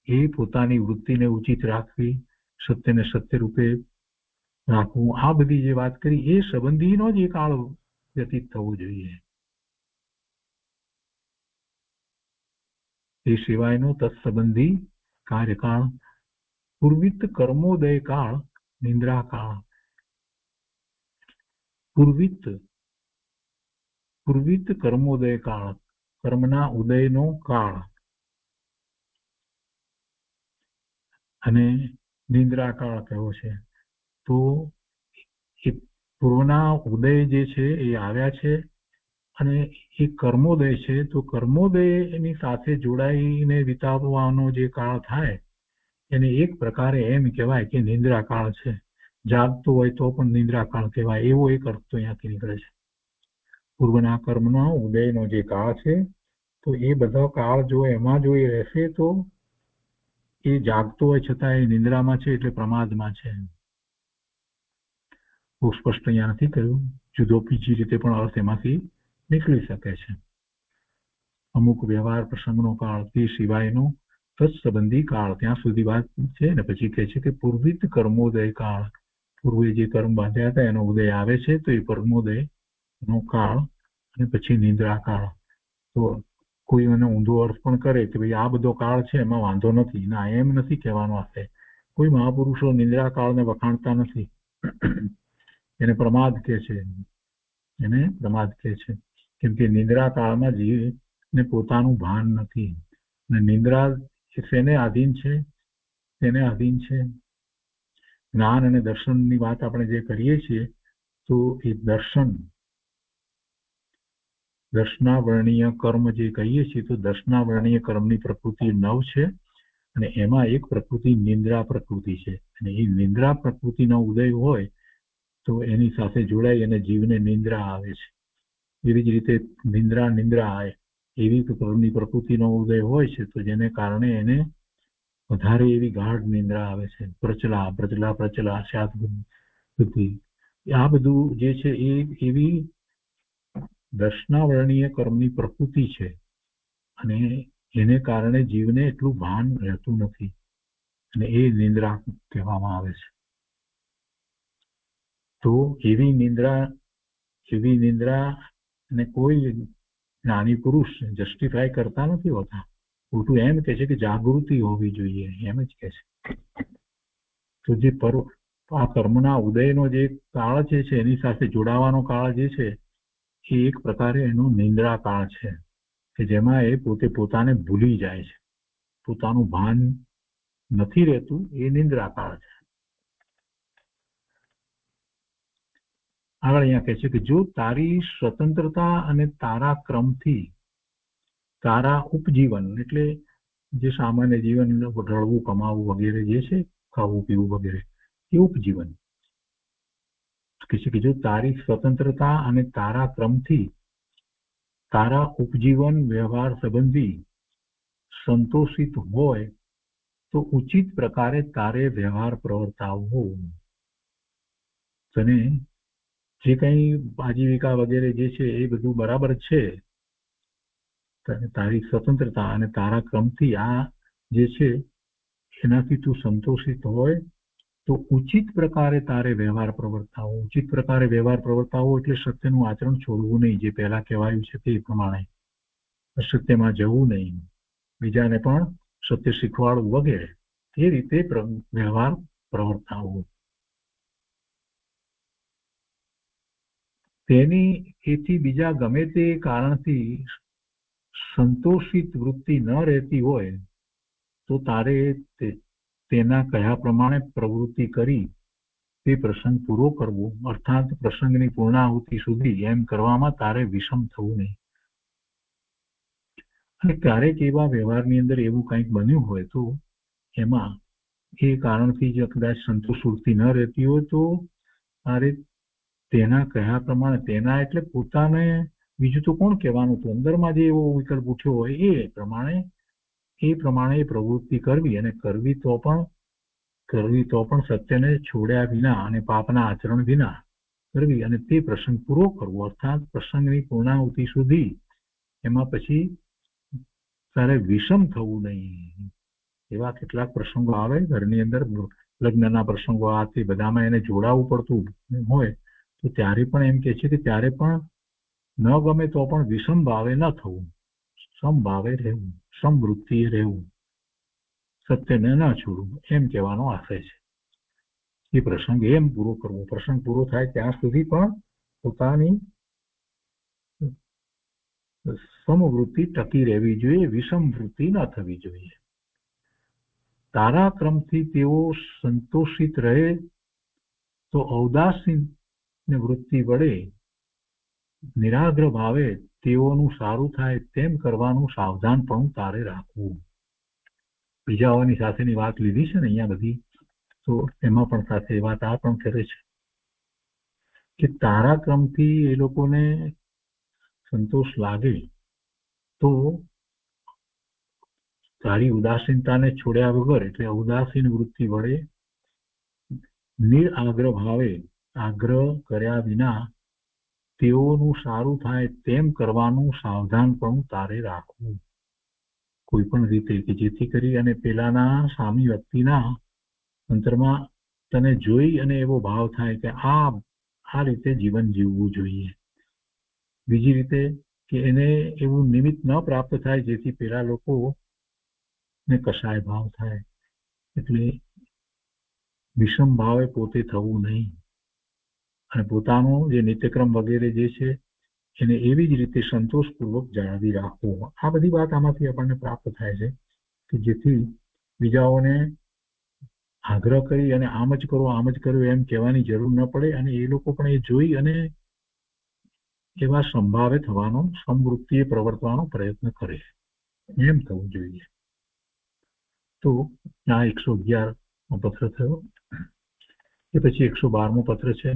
એ પોતાની વૃત્તિને ઉચિત રાખવી, સત્યને સત્ય રૂપે રાખવું, આ બધી જે વાત કરી એ સંબંધીનો જ એ કાળ વ્યતીત થવો જોઈએ. એ સિવાયનો તત્સંબંધી કાર્યકાળ, પૂર્વિત કર્મોદય કાળ, નિંદ્રા કાળ. પૂર્વિત કર્મોદય કાળ, કર્મના ઉદયનો કાળ. અને નિંદ્રા કાળ કયો છે. તો એ પૂર્વના ઉદય જે છે એ આવ્યા છે અને એ કર્મોદય છે. તો કર્મોદયની સાથે જોડાઈને વિતાવવાનો જે કાળ થાય એને એક પ્રકારે એમ કહેવાય કે નિંદ્રા કાળ છે. જાગતો હોય તો પણ નિંદ્રા કાળ કહેવાય, એવો એક અર્થ તો અહીંયાથી નીકળે છે. પૂર્વના કર્મનો ઉદયનો જે કાળ છે, તો એ બધો કાળ જો એમાં જો એ રહેશે તો એ જાગતો હોય છતાં એ નિંદ્રામાં છે, એટલે પ્રમાદમાં છે. બહુ સ્પષ્ટ અહીંયા નથી કર્યું, જુદો બીજી રીતે પણ અર્થ એમાંથી નીકળી શકે છે. અમુક વ્યવહાર પ્રસંગનો કાળ તે સિવાયનો તત્સંબંધી કાળ ત્યાં સુધી વાત છે ને પછી કહે છે કે પૂર્વિત કર્મોદય કાળ, પૂર્વે જે કર્મ બાંધ્યા હતા એનો ઉદય આવે છે તો એ કર્મોદય નો કાળ અને પછી નિંદ્રા કાળ. તો કોઈ એને ઊંધો અર્થ પણ કરે કે ભાઈ આ બધો કાળ છે એમાં વાંધો નથી, ના એમ નથી કહેવાનું. હશે કોઈ મહાપુરુષો નિંદ્રા કાળને વખાણતા નથી, એને પ્રમાદ કહે છે, એને પ્રમાદ કહે છે. કેમ કે નિંદ્રા કાળમાં જીવને પોતાનું ભાન નથી. અને નિંદ્રા શેને આધીન છે? તેને આધીન છે જ્ઞાન અને દર્શનની વાત આપણે જે કરીએ છીએ, તો એ દર્શનાવર્ણીય કર્મ જે કહીએ છીએ, તો દર્શનાવર્ણીય કર્મની પ્રકૃતિ 9 છે અને એમાં એક પ્રકૃતિ નિંદ્રા પ્રકૃતિ છે. અને એ નિંદ્રા પ્રકૃતિનો ઉદય હોય તો એની સાથે જોડાઈ અને જીવને નિંદ્રા આવે છે. એવી જ રીતે નિંદ્રા આવે એવી કર્મની પ્રકૃતિનો ઉદય હોય છે તો જેને કારણે એને વધારે એવી ગાઢ નિંદ્રા આવે છે. પ્રચલા શાંતિ, આ બધું જે છે એ એવી દર્શનાવર્ણીય કર્મની પ્રકૃતિ છે અને એને કારણે જીવને એટલું ભાન રહેતું નથી અને એ નિંદ્રા કહેવામાં આવે છે. તો એવી નિંદ્રા ને કોઈ જ્ઞાની પુરુષ જસ્ટિફાય કરતા નથી હોતા. ઉલટું એમ કહે છે કે જાગૃતિ હોવી જોઈએ, એમ જ કહે છે. તો જે આ કર્મના ઉદયનો જે કાળ છે એની સાથે જોડાવાનો કાળ જે છે એ એક પ્રકારે એનો નિંદ્રા કાળ છે કે જેમાં એ પોતાને ભૂલી જાય છે, પોતાનું ભાન નથી રહેતું, એ નિંદ્રા કાળ છે. આગળ અહીંયા કહે છે કે જો તારી સ્વતંત્રતા અને તારા ક્રમથી તારા ઉપજીવન, એટલે જે સામાન્ય જીવન રળવું કમાવું વગેરે જે છે, ખાવું પીવું વગેરે, એ ઉપજીવન કહે છે કે જો તારી સ્વતંત્રતા અને તારા ક્રમથી તારા ઉપજીવન વ્યવહાર સંબંધી સંતોષિત હોય તો ઉચિત પ્રકારે તારે વ્યવહાર પ્રવર્તાવવો. તને જે કઈ આજીવિકા વગેરે જે છે એ બધું બરાબર છે, તારી સ્વતંત્રતા અને તારા ક્રમથી આ જે છે એનાથી તું સંતોષિત હોય તો ઉચિત પ્રકારે તારે વ્યવહાર પ્રવર્તાવો. ઉચિત પ્રકારે વ્યવહાર પ્રવર્તાવો એટલે સત્યનું આચરણ છોડવું નહીં, જે પહેલા કહેવાયું છે તે પ્રમાણે અસત્યમાં જવું નહીં, બીજાને પણ સત્ય શીખવાડવું વગેરે, તે રીતે વ્યવહાર પ્રવર્તાવો. એથી બીજા ગમે તે કારણથી સંતોષિત વૃત્તિ ન રહેતી હોય તો તારે તેના કયા પ્રમાણે પ્રવૃત્તિ કરી તે પ્રસંગ પૂરો કરવો, અર્થાત પ્રસંગની પૂર્ણાહુતિ સુધી એમ કરવામાં તારે વિષમ થવું નહીં. અને ક્યારેક એવા વ્યવહારની અંદર એવું કંઈક બન્યું હોય તો એમાં એ કારણથી જો કદાચ સંતોષ વૃત્તિ ન રહેતી હોય તો તારે તેના કયા પ્રમાણે, તેના એટલે પોતાને, બીજું તો કોણ કહેવાનું, તો અંદરમાં જે એવો વિકલ્પ ઉઠ્યો હોય એ પ્રમાણે પ્રવૃત્તિ કરવી, અને કરવી તો પણ સત્યને છોડ્યા વિના અને પાપના આચરણ વિના કરવી, અને તે પ્રસંગ પૂરો કરવો, અર્થાત પ્રસંગની પૂર્ણાહુતિ સુધી એમાં પછી તારે વિષમ થવું નહીં. એવા કેટલાક પ્રસંગો આવે ઘરની અંદર, લગ્નના પ્રસંગો, આ તે બધામાં એને જોડાવવું પડતું હોય તો ત્યારે પણ એમ કે છે કે ત્યારે પણ ન ગમે તો પણ વિષમ ભાવે ન થવું, સમભાવે રહેવું, સમવૃત્તિએ રહેવું, સત્યને ન છોડવું, એમ કહેવાનો આશય છે. એ પ્રસંગ એમ પૂરો કરવો, પ્રસંગ પૂરો થાય ત્યાં સુધી પણ પોતાની સમવૃત્તિ ટકી રહેવી જોઈએ, વિષમ વૃત્તિ ન થવી જોઈએ. તારા ક્રમથી તેઓ સંતોષિત રહે તો ઔદાસીન વૃત્તિ વડે નિરાગ્ર ભાવે તેઓનું સારું થાય તેમ કરવાનું સાવધાનપણું તારે રાખવું. બીજાઓની સાથેની વાત લીધી છે ને અહીંયા બધી, તો એમાં પણ સાથે વાત આ પણ કરે છે કે તારા ક્રમથી એ લોકોને સંતોષ લાગે તો તારી ઉદાસીનતાને છોડ્યા વગર, એટલે ઉદાસીન વૃત્તિ વડે નિરાગ્રહ ભાવે આગ્રહ કર્યા વિના તેઓનું સારું થાય તેમ કરવાનું સાવધાનપણું તારે રાખવું. કોઈ પણ રીતે કે જેથી કરી અને પેલાના સામી વ્યક્તિના અંતરમાં તને જોઈ અને એવો ભાવ થાય કે આ રીતે જીવન જીવવું જોઈએ. બીજી રીતે કે એને એવું નિમિત્ત ન પ્રાપ્ત થાય જેથી પેલા લોકો ને કશાય ભાવ થાય. એટલે વિષમ ભાવે પોતે થવું નહીં અને પોતાનો જે નિત્યક્રમ વગેરે જે છે એને એવી જ રીતે સંતોષપૂર્વક જાળવી રાખવો. આ બધી વાત આમાંથી આપણને પ્રાપ્ત થાય છે કે જેથી બીજાઓને આગ્રહ કરી અને આમ જ કરો એમ કહેવાની જરૂર ન પડે અને એ લોકો પણ એ જોઈ અને એવા સંભાવે થવાનો, સમવૃત્તિએ પ્રવર્તવાનો પ્રયત્ન કરે, એમ થવું જોઈએ. તો આ 111મો પત્ર થયો. એ પછી 112મો પત્ર છે.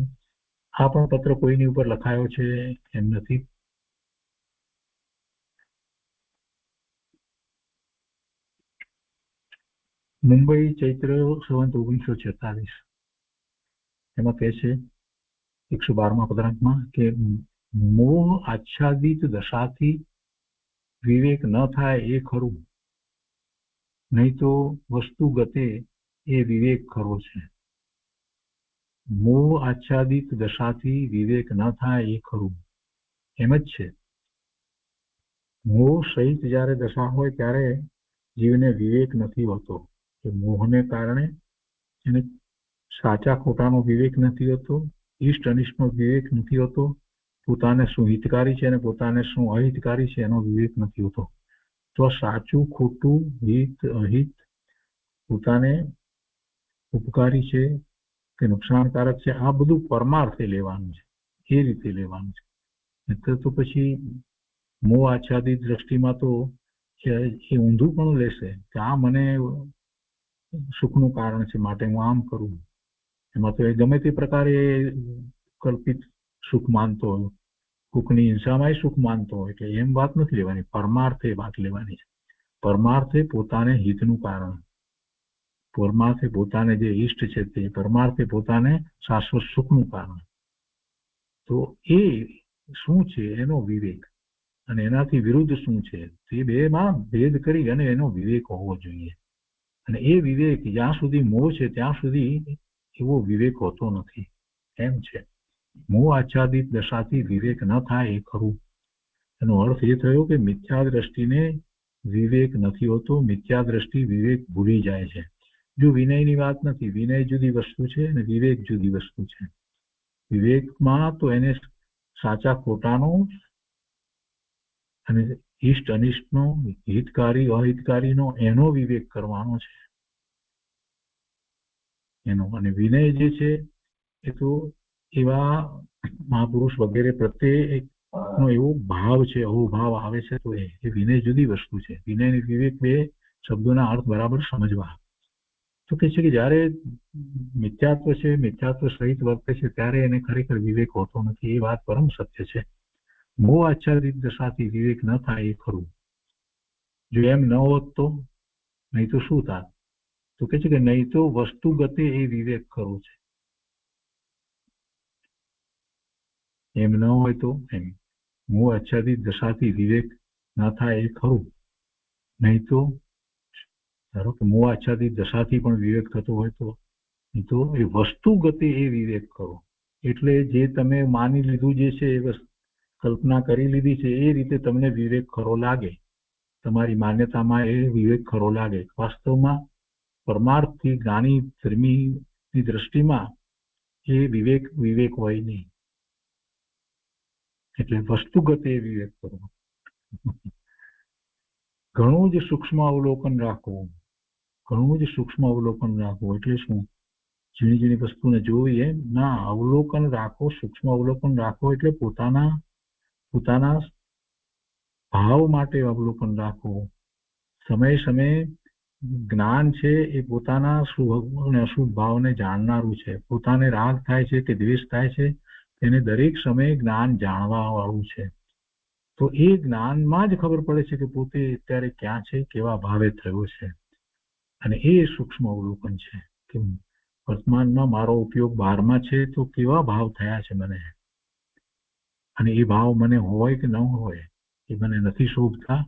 આ પણ પત્ર કોઈની ઉપર લખાયો છે એમ નથી. મુંબઈ ચૈત્ર સંવત 1946. એમાં કહે છે 112મા પત્રાંકમાં કે મોહ આચ્છાદિત દશાથી વિવેક ન થાય એ ખરું, નહીં તો વસ્તુ ગતે એ વિવેક ખરો છે. મોહ આચ્છાદિત દશાથી વિવેક ન થાય એ ખરું, એમ જ છે. મોહ સહિત જ્યારે દશા હોય ત્યારે જીવને વિવેક નથી હોતો. કે મોહને કારણે એને સાચા ખોટાનો વિવેક નથી હોતો, ઈષ્ટ અનિષ્ટનો વિવેક નથી હોતો, પોતાને શું હિતકારી છે અને પોતાને શું અહિતકારી છે એનો વિવેક નથી હોતો. તો સાચું ખોટું, હિત અહિત, પોતાને ઉપકારી છે કે નુકસાનકારક છે, આ બધું પરમાર્થે લેવાનું છે, એ રીતે લેવાનું છે. તો પછી મોહ આચ્છાદિત દ્રષ્ટિમાં તો એ ઊંધું પણ લેશે કે આ મને સુખનું કારણ છે માટે હું આમ કરું. એમાં તો એ ગમે તે પ્રકારે કલ્પિત સુખ માનતો હોય, સુખની હિંસામાં સુખ માનતો હોય, એટલે એમ વાત નથી લેવાની, પરમાર્થે વાત લેવાની છે. પરમાર્થે પોતાને હિતનું કારણ, પરમાર્થે પોતાને જે ઈષ્ટ છે તે, પરમાર્થે પોતાને શાશ્વત સુખનું કારણ. તો એ શું છે એનો વિવેક, અને એનાથી વિરુદ્ધ શું છે તે બેમાં ભેદ કરી અને એનો વિવેક હોવો જોઈએ. અને એ વિવેક જ્યાં સુધી મોહ છે ત્યાં સુધી એવો વિવેક હોતો નથી, એમ છે. મોહ આચ્છાદિત દશાથી વિવેક ન થાય એ ખરું. એનો અર્થ એ થયો કે મિથ્યા દ્રષ્ટિને વિવેક નથી હોતો, મિથ્યા દ્રષ્ટિ વિવેક ભૂલી જાય છે. જો વિનયની વાત નથી, વિનય જુદી વસ્તુ છે અને વિવેક જુદી વસ્તુ છે. વિવેકમાં તો એને સાચા ખોટાનો અને ઈષ્ટ અનિષ્ટનો, હિતકારી અહિતકારીનો એનો વિવેક કરવાનો છે એનો. અને વિનય જે છે એ તો એવા મહાપુરુષ વગેરે પ્રત્યે નો એવો ભાવ છે, અહોભાવ આવે છે, તો એ વિનય જુદી વસ્તુ છે. વિનય અને વિવેક બે શબ્દોના અર્થ બરાબર સમજવા. તો કે છે કે જયારે મિથ્યાત્વ છે, મિથ્યાત્વ સહિત વર્તે છે ત્યારે એને ખરેખર વિવેક હોતો નથી. એ વાત પરમ સત્ય છે. મોહ આચ્છાદિત દશાથી વિવેક ન થાય એ ખરું. જો એમ ન હોત તો નહીં તો શું થાત? તો કે છે કે નહીં તો વસ્તુ ગતે એ વિવેક ખરો છે. એમ ન હોય તો એમ મોહ આચ્છાદિત દશાથી વિવેક ન થાય એ ખરું, નહીં તો ધારો કે મોહ આચ્છાદિત દશાથી પણ વિવેક થતો હોય તો એ વસ્તુ ગતે એ વિવેક ખરો. એટલે જે તમે માની લીધું જે છે એ કલ્પના કરી લીધી છે એ રીતે તમને વિવેક ખરો લાગે, તમારી માન્યતામાં એ વિવેક ખરો લાગે. વાસ્તવમાં પરમાર્થથી જ્ઞાની ધર્મીની દ્રષ્ટિમાં એ વિવેક હોય નહીં. એટલે વસ્તુગત એ વિવેક કરવો. ઘણું જ સૂક્ષ્મ અવલોકન રાખવું, ઘણું જ સૂક્ષ્મ અવલોકન રાખવું. એટલે શું? ઝીણી ઝીણી વસ્તુને જોવી એમ ના, અવલોકન રાખો, સૂક્ષ્મ અવલોકન રાખો એટલે પોતાના ભાવ માટે અવલોકન રાખો. સમયે સમયે જ્ઞાન છે એ પોતાના શુભ અને અશુભ ભાવને જાણનારું છે. પોતાને રાગ થાય છે કે દ્વેષ થાય છે તેને દરેક સમયે જ્ઞાન જાણવા વાળું છે. તો એ જ્ઞાનમાં જ ખબર પડે છે કે પોતે અત્યારે ક્યાં છે, કેવા ભાવે થયો છે. અને એ સૂક્ષ્મ અવલોકન છે કે વર્તમાનમાં મારો ઉપયોગ 12માં છે તો કેવા ભાવ થયા છે મને, અને એ ભાવ મને હોય કે ન હોય એ મને નથી શોભતા.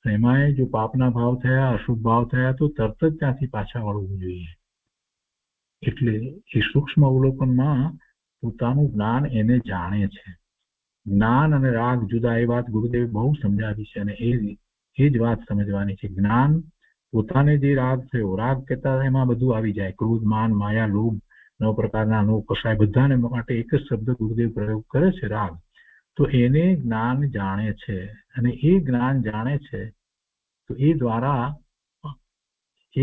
એમાંય જો પાપના ભાવ થયા, અશુભ ભાવ થયા તો તરત જ ત્યાંથી પાછા વળવું જોઈએ. એટલે એ સૂક્ષ્મ અવલોકનમાં પોતાનું જ્ઞાન એને જાણે છે. જ્ઞાન અને રાગ જુદા, એ વાત ગુરુદેવે બહુ સમજાવી છે. અને એ જ વાત સમજવાની છે. જ્ઞાન પોતાને જે રાગ થયો, રાગ કહેતા એમાં બધું આવી જાય, ક્રોધ, માન, માયા, લોભ, 9 પ્રકારના નો કસાય, બધાને માટે એક જ શબ્દ ગુરુદેવ પ્રયોગ કરે છે, રાગ. તો એને જ્ઞાન જાણે છે. અને એ જ્ઞાન જાણે છે તો એ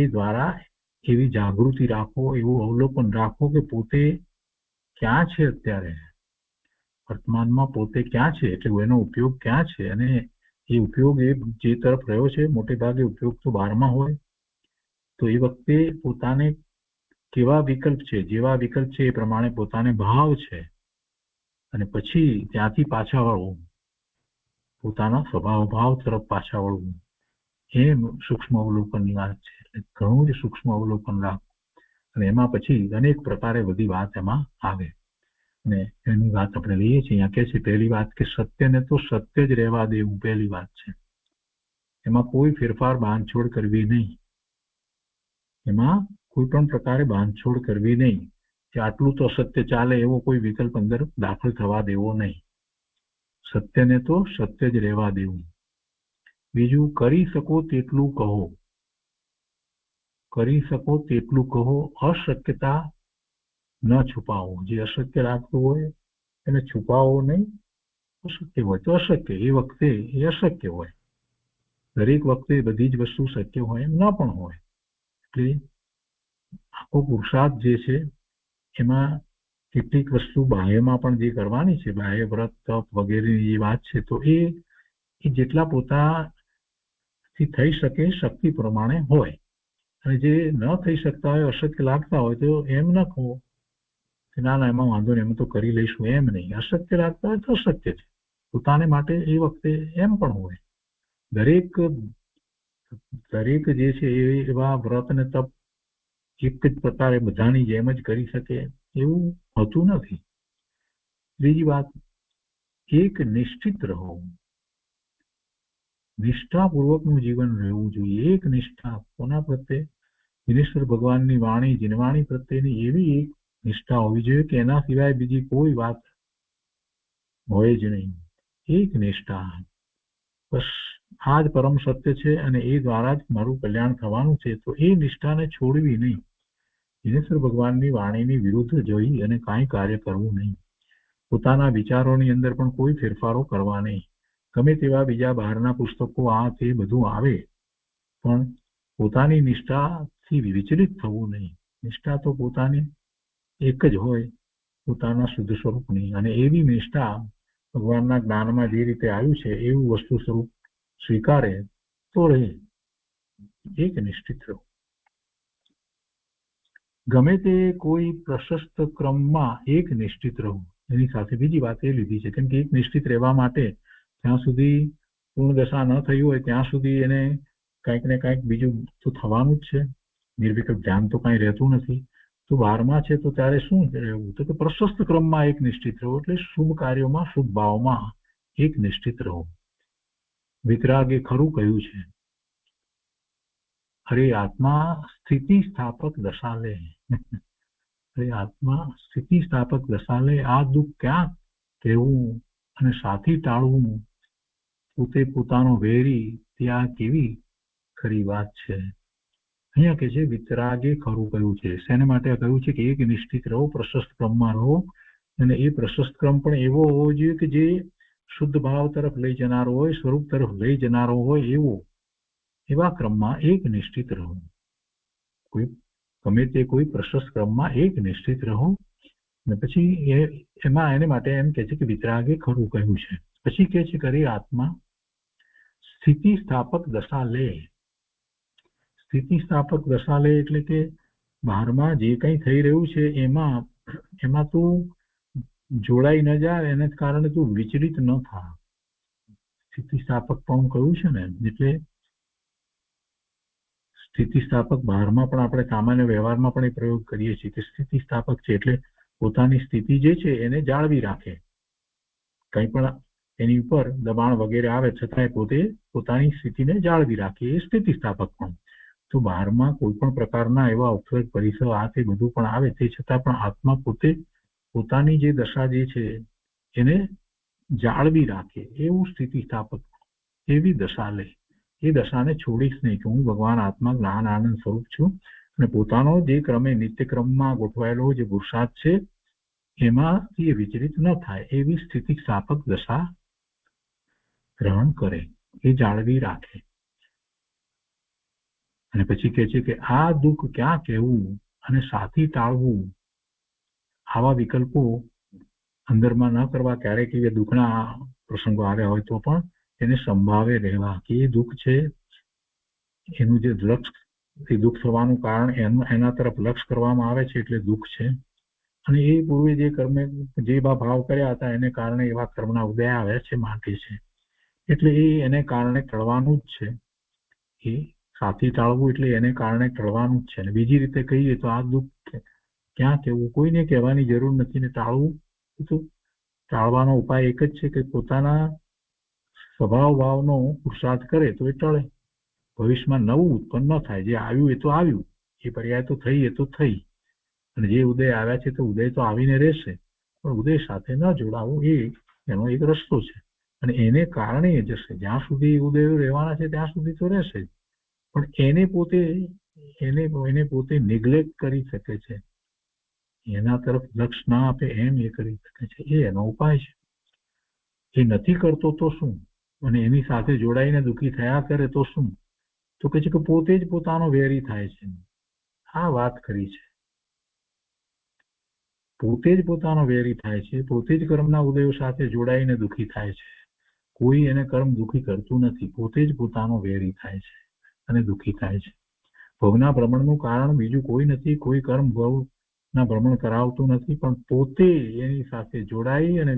દ્વારા એવી જાગૃતિ રાખો, એવું અવલોકન રાખો કે પોતે ક્યાં છે અત્યારે, વર્તમાનમાં પોતે ક્યાં છે, એટલે એનો ઉપયોગ ક્યાં છે. અને એ ઉપયોગ એ જે તરફ રહ્યો છે, મોટે ભાગે ઉપયોગ તો 12માં હોય. તો એ વખતે પોતાને કેવા વિકલ્પ છે, જેવા વિકલ્પ છે એ પ્રમાણે પોતાને ભાવ છે. અને પછી ત્યાંથી પાછા વળવું, પોતાના સ્વભાવ ભાવ તરફ પાછા વળવું, એમ સૂક્ષ્મ અવલોકનની વાત છે. ઘણું જ સૂક્ષ્મ અવલોકન રાખવું. અને એમાં પછી અનેક પ્રકારે બધી વાત એમાં આવે. અને એની વાત આપણે લઈએ છીએ. અહીંયા કે છે પહેલી વાત કે સત્યને તો સત્ય જ રહેવા દેવું, પહેલી વાત છે. એમાં કોઈ ફેરફાર, બાંધછોડ કરવી નહીં. એમાં કોઈ પણ પ્રકારે બાંધછોડ કરવી નહીં કે આટલું તો સત્ય ચાલે એવો કોઈ વિકલ્પ અંદર દાખલ થવા દેવો નહીં. સત્યને તો સત્ય જ રહેવા દેવું. બીજું, કરી શકો તેટલું કહો. કરી શકો તેટલું કહો. અશક્યતા ન છુપાવો. જે અશક્ય લાગતું હોય એને છુપાવો નહીં. અશક્ય હોય તો અશક્ય, એ વખતે એ અશક્ય હોય. દરેક વખતે બધી જ વસ્તુ શક્ય હોય એમ ન પણ હોય. એટલે આખો પુરુષાર્થ જે છે એમાં કેટલીક વસ્તુ બાહ્યમાં પણ જે કરવાની છે, બાહ્ય વ્રત, તપ વગેરેની જે વાત છે, તો એ જેટલા પોતાથી થઈ શકે શક્તિ પ્રમાણે હોય. અને જે ન થઈ શકતા હોય, અશક્ય લાગતા હોય તો એમ ન કહો કે ના ના એમાં વાંધો નહીં, અમે તો કરી લઈશું, એમ નહીં. અશક્ય લાગતા હોય તો અશક્ય છે. પોતાને માટે એ વખતે એમ પણ હોય. દરેક જે છે એવા વ્રત અને તપ એક જ પ્રકારે બધાની જેમ જ કરી શકે એવું હોતું નથી. બીજી વાત, એક નિશ્ચિત રહો. નિષ્ઠાપૂર્વકનું જીવન રહેવું જોઈએ. એક નિષ્ઠા કોના પ્રત્યે? દિનેશ્વર ભગવાનની વાણી, જીનવાણી પ્રત્યેની એવી એક નિષ્ઠા હોવી જોઈએ કે એના સિવાય બીજી કોઈ વાત હોય જ નહીં. એક નિષ્ઠા, બસ આ જ પરમ સત્ય છે અને એ દ્વારા જ મારું કલ્યાણ થવાનું છે. તો એ નિષ્ઠાને છોડવી નહીં. દિનેશ્વર ભગવાનની વાણીની વિરુદ્ધ જોઈ અને કાંઈ કાર્ય કરવું નહીં. પોતાના વિચારોની અંદર પણ કોઈ ફેરફારો કરવા નહીં. ગમે તેવા બીજા બહારના પુસ્તકો આ તે બધું આવે પણ પોતાની નિષ્ઠાથી વિચલિત થવું નહીં. નિષ્ઠા તો પોતાની એક જ હોય, પોતાના શુદ્ધ સ્વરૂપની. અને એવી નિષ્ઠા ભગવાનના જ્ઞાનમાં જે રીતે આવ્યું છે એવું વસ્તુ સ્વરૂપ સ્વીકારે તો રહે. એક નિશ્ચિત રહો. ગમે તે કોઈ પ્રશસ્ત ક્રમમાં એક નિશ્ચિત રહો. એની સાથે બીજી વાત એ લીધી છે, કેમ કે એક નિશ્ચિત રહેવા માટે જ્યાં સુધી પૂર્ણ દશા ન થઈ હોય ત્યાં સુધી એને કંઈક ને કંઈક બીજું તો થવાનું જ છે. નિર્વિકલ્પ ધ્યાન તો કાંઈ રહેતું નથી. તો 12માં છે તો ત્યારે શું રહેવું? તો કે પ્રશસ્ત ક્રમમાં એક નિશ્ચિત રહો, એટલે શુભ કાર્યોમાં, શુભ ભાવમાં એક નિશ્ચિત રહો. વિતરાગે ખરું કહ્યું છે, અરે આત્મા સ્થિતિ સ્થાપક દશા લે. અરે આત્મા સ્થિતિ સ્થાપક દશા લે. આ દુઃખ ક્યાં કહેવું અને સાથી ટાળવું? પોતે પોતાનો વેરી, ત્યાં કેવી ખરી વાત છે. અહીંયા કે છે વિતરાગે ખરું કહ્યું છે. શેને માટે કહ્યું છે કે એક નિશ્ચિત રહો, પ્રશસ્ત ક્રમમાં રહો. અને એ પ્રશસ્ત ક્રમ પણ એવો હોવો જોઈએ કે જે શુદ્ધ ભાવ તરફ લઈ જનારો હોય, સ્વરૂપ તરફ લઈ જનારો હોય એવા ક્રમમાં એક નિશ્ચિત રહો. કોઈ ગમે તે કોઈ પ્રશસ્ત ક્રમમાં એક નિશ્ચિત રહો. અને પછી એમાં એને માટે એમ કે છે કે વિતરાગે ખરું કહ્યું છે. પછી કે છે કરી આત્મા સ્થિતિ સ્થાપક દશા લે. સ્થિતિ સ્થાપક દશા લે એટલે કે બહારમાં જે કંઈ થઈ રહ્યું છે એમાં તું જોડાઈ ન જાય, એને કારણે તું વિચલિત ન થા. સ્થિતિસ્થાપક પણ કહ્યું છે ને, એટલે સ્થિતિસ્થાપક બહારમાં પણ આપણે સામાન્ય વ્યવહારમાં પણ એ પ્રયોગ કરીએ છીએ કે સ્થિતિસ્થાપક છે એટલે પોતાની સ્થિતિ જે છે એને જાળવી રાખે. કંઈ પણ એની ઉપર દબાણ વગેરે આવે છતાંય પોતે પોતાની સ્થિતિને જાળવી રાખે, એ સ્થિતિસ્થાપક પણ. તો બહારમાં કોઈ પણ પ્રકારના એવા અવસર પરિસર આ તે બધું પણ આવે તે છતાં પણ આત્મા પોતે પોતાની જે દશા જે છે એને જાળવી રાખે, એવું સ્થિતિસ્થાપક. એવી દશા લે, એ દશાને છોડીશ નહીં કે હું ભગવાન આત્મા જ્ઞાન આનંદ સ્વરૂપ છું અને પોતાનો જે ક્રમે નિત્યક્રમમાં ગોઠવાયેલો જે પુરુષાર્થ છે એમાંથી એ વિચલિત ન થાય, એવી સ્થિતિસ્થાપક દશા ગ્રહણ કરે, એ જાળવી રાખે. અને પછી કહે છે કે આ દુઃખ ક્યાં કહેવું અને સાથી ટાળવું, આવા વિકલ્પો અંદરમાં ન કરવા. ક્યારેક એ દુઃખના પ્રસંગો આવ્યા હોય તો પણ એને સંભાવે રહેવા કે એ દુઃખ છે, એનું જે લક્ષ, એ દુઃખ થવાનું કારણ એના તરફ લક્ષ કરવામાં આવે છે એટલે દુઃખ છે. અને એ પૂર્વે જે કર્મે જે ભાવ કર્યા હતા એને કારણે એવા કર્મના ઉદય આવ્યા છે માટે છે, એટલે એને કારણે ટળવાનું જ છે. એ સાથી ટાળવું એટલે એને કારણે ટળવાનું જ છે. અને બીજી રીતે કહીએ તો આ દુઃખ ક્યાં કહેવું, કોઈને કહેવાની જરૂર નથી. ને ટાળવું તો ટાળવાનો ઉપાય એક જ છે કે પોતાના સ્વભાવ ભાવનો પુરુષાર્થ કરે તો એ ટળે. ભવિષ્યમાં નવું ઉત્પન્ન ન થાય. જે આવ્યું એ તો આવ્યું, એ પર્યાય તો થઈ એ તો થઈ, અને જે ઉદય આવ્યા છે તો ઉદય તો આવીને રહેશે, પણ ઉદય સાથે ન જોડાવું એ એનો એક રસ્તો છે. અને એને કારણે એ જશે. જ્યાં સુધી ઉદયો રહેવાના છે ત્યાં સુધી તો રહેશે જ, પણ એને પોતે નિગ્લેક્ટ કરી શકે છે, એના તરફ લક્ષ ના આપે એમ એ કરી શકે છે. એ એનો ઉપાય છે. એ નથી કરતો તો શું, અને એની સાથે જોડાઈને દુઃખી થયા કરે તો શું? તો કે છે કે પોતે જ પોતાનો વેરી થાય છે. આ વાત કરી છે, પોતે જ પોતાનો વેરી થાય છે, પોતે જ કર્મના ઉદયો સાથે જોડાઈને દુઃખી થાય છે. કોઈ એને કર્મ દુઃખી કરતું નથી, પોતે જ પોતાનો વેરી થાય છે અને દુઃખી થાય છે. ભવના ભ્રમણનું કારણ બીજું કોઈ નથી, કોઈ કર્મ ભવના ભ્રમણ કરાવતું નથી, પણ પોતે એની સાથે જોડાઈ અને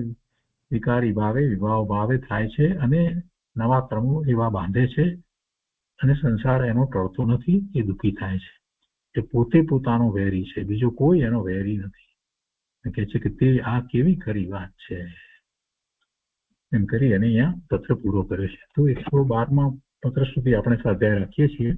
વિકારી ભાવે વિભાવ ભાવે થાય છે અને નવા કર્મો એવા બાંધે છે અને સંસાર એનો ટળતો નથી, એ દુઃખી થાય છે. એ પોતે પોતાનો વેરી છે, બીજો કોઈ એનો વેરી નથી. કહે છે કે તે આ કેવી ખરી વાત છે, એમ કરી અને અહીંયા પત્ર પૂરો કર્યો છે. તો 112માં પત્ર સુધી આપણે સ્વાધ્યાય રાખીએ છીએ.